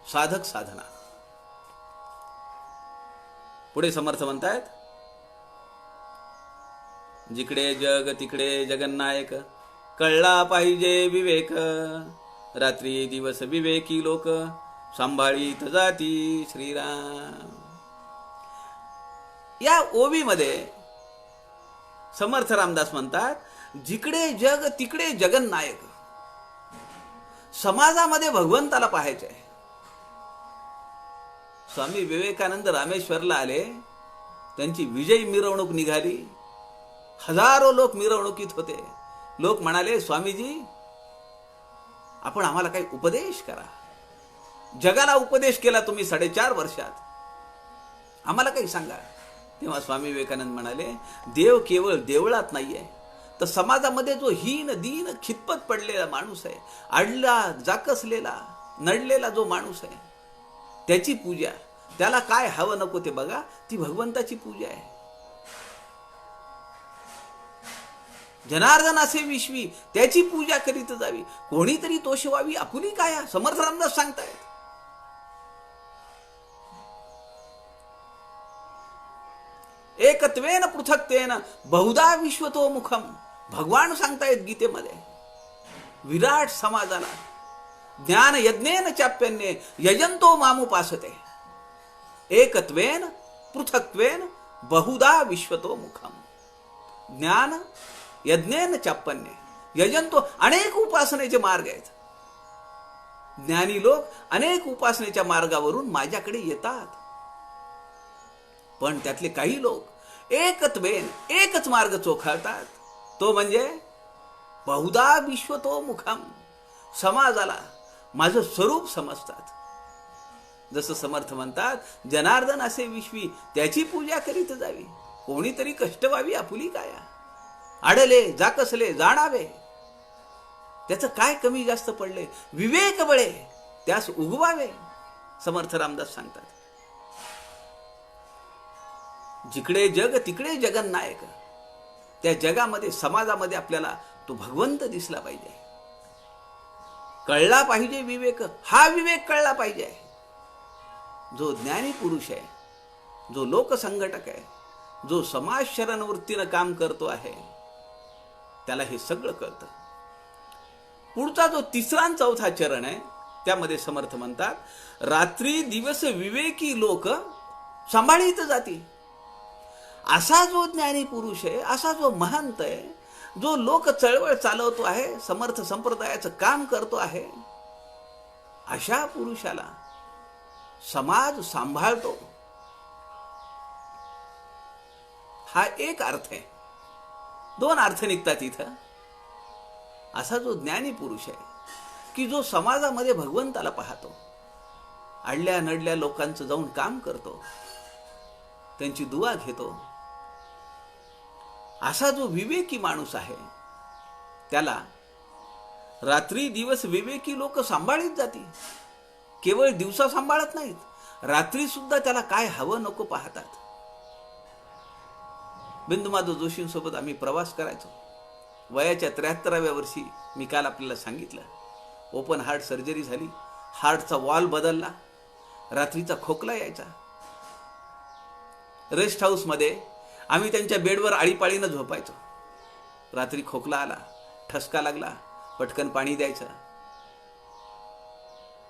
साधक साधना. पुढे समर्थ म्हणतायत, जिकडे जग तिकडे जगन्नायक, कळला पाहिजे विवेक, रात्री दिवस विवेकी लोक, सांभाळीत जाती श्रीराम. या ओवीमध्ये समर्थ रामदास म्हणतात, जिकडे जग तिकडे जगन्नायक. समाजामध्ये भगवंताला पाहायचंय. स्वामी विवेकानंद रामेश्वरला आले, त्यांची विजयी मिरवणूक निघाली, हजारो लोक मिरवणुकीत होते. लोक म्हणाले, स्वामीजी आपण आम्हाला काही उपदेश करा. जगाला उपदेश केला तुम्ही 4.5 वर्षात, आम्हाला काही सांगा. तेव्हा स्वामी विवेकानंद म्हणाले, देव केवळ देवळात नाहीये, तर समाजामध्ये जो हीन दीन खितपत पडलेला माणूस आहे, अडला जाकसलेला नडलेला जो माणूस आहे, त्याची पूजा, त्याला काय हवं नको ते बघा, ती भगवंताची पूजा आहे. जनार्दन असे विश्वी, त्याची पूजा करीत जावी, कोणीतरी तोषवावी आपुली काया. समर्थ रामदास सांगतायत. एकत्वेन पृथक्तेन बहुधा विश्वतो मुखम. भगवान सांगतायत गीतेमध्ये, विराट समाजाला ज्ञान यज्ञेन चाप्यन्ये यजंतो मामुपासते. एकत्वेन पृथक्त्वेन बहुधा विश्वतो मुखम. ज्ञान यज्ञेन चाप्यन्ये यजंतो. अनेक उपासनेचे मार्ग आहेत. ज्ञानी लोक अनेक उपासनेच्या मार्गावरून माझ्याकडे येतात, पण त्यातले काही लोक एकत्वेन एकच मार्ग चोखाळतात, तो म्हणजे बहुधा विश्वतो मुखम. समाजाला माझं स्वरूप समजतात. जसं समर्थ म्हणतात, जनार्दन असे विश्वी, त्याची पूजा करीत जावी, कोणीतरी कष्ट व्हावी आपुली काया. अडले जाकसले जाणावे, त्याचं काय कमी जास्त पडले, विवेक बळे त्यास उगवावे. समर्थ रामदास सांगतात, जिकडे जग तिकडे जगन्नायक. त्या जगामध्ये, समाजामध्ये आपल्याला तो भगवंत दिसला पाहिजे. कळला पाहिजे विवेक, हा विवेक कळला पाहिजे. जो ज्ञानी पुरुष आहे, जो लोकसंघटक आहे, जो समाज शरण वृत्तीनं काम करतो आहे, त्याला हे सगळं कळतं. पुढचा जो 3रा आणि 4था चरण आहे, त्यामध्ये समर्थ म्हणतात, रात्री दिवस विवेकी लोक सांभाळीत जाती. असा जो ज्ञानी पुरुष आहे, असा जो महंत आहे, जो लोक चळवळ चालवतो आहे, समर्थ संप्रदायाचं काम करतो आहे, अशा पुरुषाला समाज सांभाळतो. हा एक अर्थ आहे. 2 अर्थ निघतात इथं. असा जो ज्ञानी पुरुष आहे की जो समाजामध्ये भगवंताला पाहतो, अडल्या नडल्या लोकांचं जाऊन काम करतो, त्यांची दुआ घेतो, असा जो विवेकी माणूस आहे, त्याला रात्री दिवस विवेकी लोक सांभाळीत जाती. केवळ दिवसा सांभाळत नाहीत, रात्री सुद्धा त्याला काय हवं नको पाहतात. बिंदुमाधव जोशींसोबत आम्ही प्रवास करायचो. वयाच्या 73व्या वर्षी मी काल आपल्याला सांगितलं, ओपन हार्ट सर्जरी झाली, हार्टचा वॉल बदलला, रात्रीचा खोकला यायचा. रेस्ट हाऊसमध्ये आम्ही त्यांच्या बेडवर आळीपाळीनं झोपायचो. रात्री खोकला आला, ठसका लागला, पटकन पाणी द्यायचं,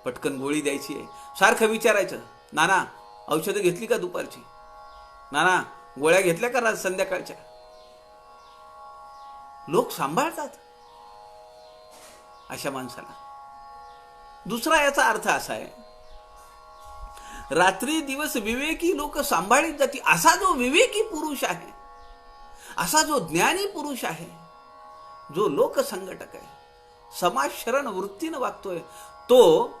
पटकन गोळी द्यायची आहे. सारखं विचारायचं, नाना औषधं घेतली का दुपारची, नाना गोळ्या घेतल्या का संध्याकाळच्या. लोक सांभाळतात अशा माणसाला. दुसरा याचा अर्थ असा आहे, रात्री दिवस विवेकी लोक सांभाळीत जाती. असा जो विवेकी पुरुष आहे, असा जो ज्ञानी पुरुष आहे, जो लोकसंघटक आहे, समाजशरण वृत्तीनं वागतोय, तो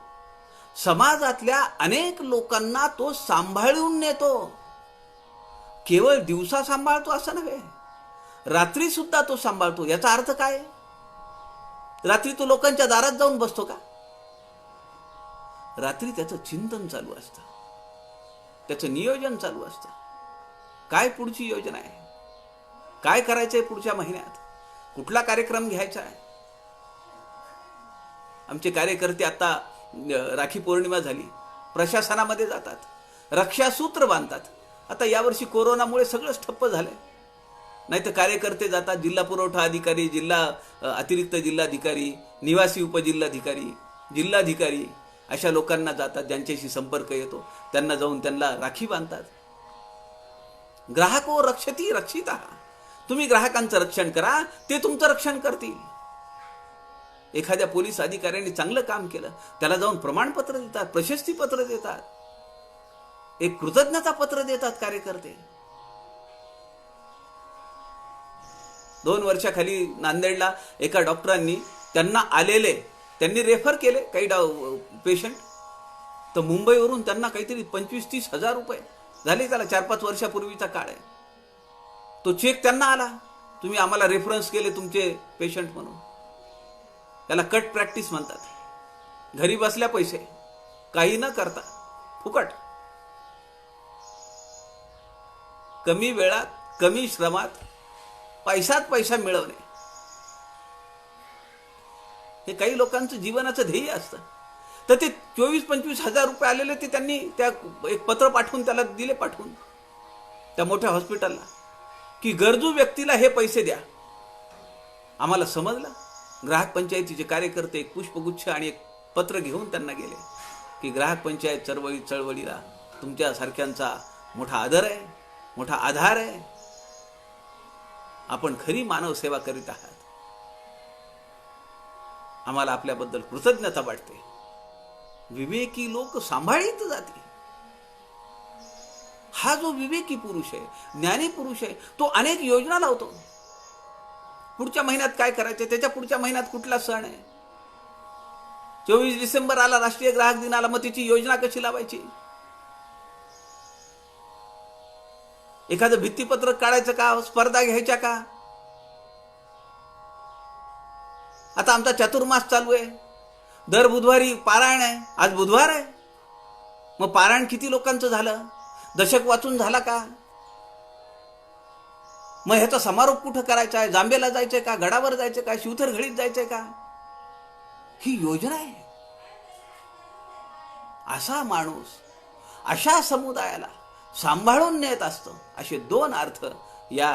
समाजातल्या अनेक लोकांना तो सांभाळून नेतो. केवळ दिवसा सांभाळतो असं नव्हे, रात्री सुद्धा तो सांभाळतो. याचा अर्थ काय? रात्री तो लोकांच्या दारात जाऊन बसतो का? रात्री त्याचं चिंतन चालू असतं, त्याचं नियोजन चालू असतं. काय पुढची योजना आहे, काय करायचंय पुढच्या महिन्यात, कुठला कार्यक्रम घ्यायचा आहे. आमचे कार्यकर्ते आता राखी पौर्णिमा झाली, प्रशासनामध्ये जातात, रक्षासूत्र बांधतात. आता यावर्षी कोरोनामुळे सगळंच ठप्प झालंय. नाही तर कार्यकर्ते जातात, जिल्हा पुरवठा अधिकारी, अतिरिक्त जिल्हाधिकारी, निवासी उपजिल्हाधिकारी, जिल्हाधिकारी अशा लोकांना जातात, ज्यांच्याशी संपर्क येतो त्यांना जाऊन त्यांना राखी बांधतात. ग्राहको रक्षती रक्षिता. तुम्ही ग्राहकांचं रक्षण करा, ते तुमचं रक्षण करतील. एखाद्या पोलीस अधिकाऱ्याने चांगलं काम केलं, त्याला जाऊन प्रमाणपत्र देतात, प्रशस्ती पत्र देतात, एक कृतज्ञता पत्र देतात कार्यकर्ते. 2 वर्षाखाली नांदेडला एका डॉक्टरांनी त्यांनी रेफर केले काही पेशंट, तर मुंबईवरून त्यांना काहीतरी 25-30 हजार रुपये झाले. त्याला 4-5 वर्षापूर्वीचा काळ आहे. तो चेक त्यांना आला, तुम्ही आम्हाला रेफरन्स केले तुमचे पेशंट म्हणून. त्याला कट प्रॅक्टिस म्हणतात. घरी बसल्या पैसे, काही न करता फुकट, कमी वेळात कमी श्रमात पैसा मिळवणे, हे काही लोकांचं जीवनाचं ध्येय असतं. तर ते 24-25 हजार रुपये आलेले ते त्यांनी एक पत्र पाठवून त्याला दिले, पाठवून त्या मोठ्या हॉस्पिटलला, की गरजू व्यक्तीला हे पैसे द्या. आम्हाला समजलं. ग्राहक पंचायतीचे कार्यकर्ते एक पुष्पगुच्छ आणि एक पत्र घेऊन त्यांना गेले, की ग्राहक पंचायत चळवळीला तुमच्यासारख्यांचा मोठा आदर आहे, मोठा आधार आहे. आपण खरी मानव सेवा करीत आहात. आम्हाला आपल्याबद्दल कृतज्ञता वाटते. विवेकी लोक सांभाळीत जाते. हा जो विवेकी पुरुष आहे, ज्ञानी पुरुष आहे, तो अनेक योजना लावतो. पुढच्या महिन्यात काय करायचं, त्याच्या पुढच्या महिन्यात कुठला सण आहे, 24 डिसेंबर आला, राष्ट्रीय ग्राहक दिन आला, मग त्याची योजना कशी लावायची. एखादं भित्तीपत्रक काढायचं का, स्पर्धा घ्यायच्या का. आता आमचा चातुर्मास चालू आहे, दर बुधवारी पारायण आहे. आज बुधवार आहे, मग पारायण किती लोकांचं झालं, दशक वाचून झाला का. मग ह्याचा समारोप कुठं करायचा आहे, जांबेला जायचंय का, गडावर जायचंय का, शिवथर घडीत जायचंय का. ही योजना आहे. असा माणूस अशा समुदायाला सांभाळून नेत असतो. असे 2 अर्थ या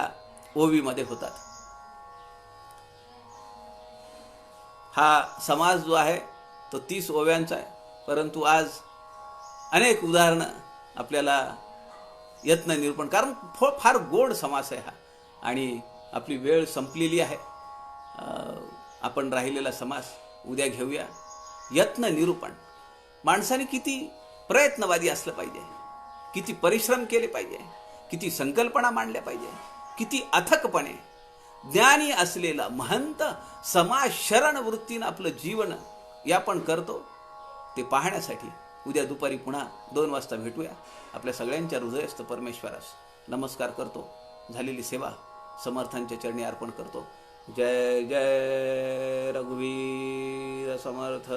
ओवीमध्ये होतात. हा समाज जो आहे तो 30 ओव्यांचा आहे, परंतु आज अनेक उदाहरणं आपल्याला यत्न निरूपण, कारण फार गोड समास आहे हा. आणि आपली वेळ संपलेली आहे. आपण राहिलेला समास उद्या घेऊया. यत्न निरूपण. माणसाने किती प्रयत्नवादी असलं पाहिजे, किती परिश्रम केले पाहिजे, किती संकल्पना मांडल्या पाहिजे, किती अथकपणे ज्ञानी असलेला महंत समाज शरण वृत्तीनं आपलं जीवन यापन करतो, ते पाहण्यासाठी उद्या दुपारी पुन्हा 2 वाजता भेटूया. आपल्या सगळ्यांच्या हृदयस्थ परमेश्वरास नमस्कार करतो. झालेली सेवा समर्थांच्या चरणी अर्पण करतो. जय जय रघुवीर समर्थ.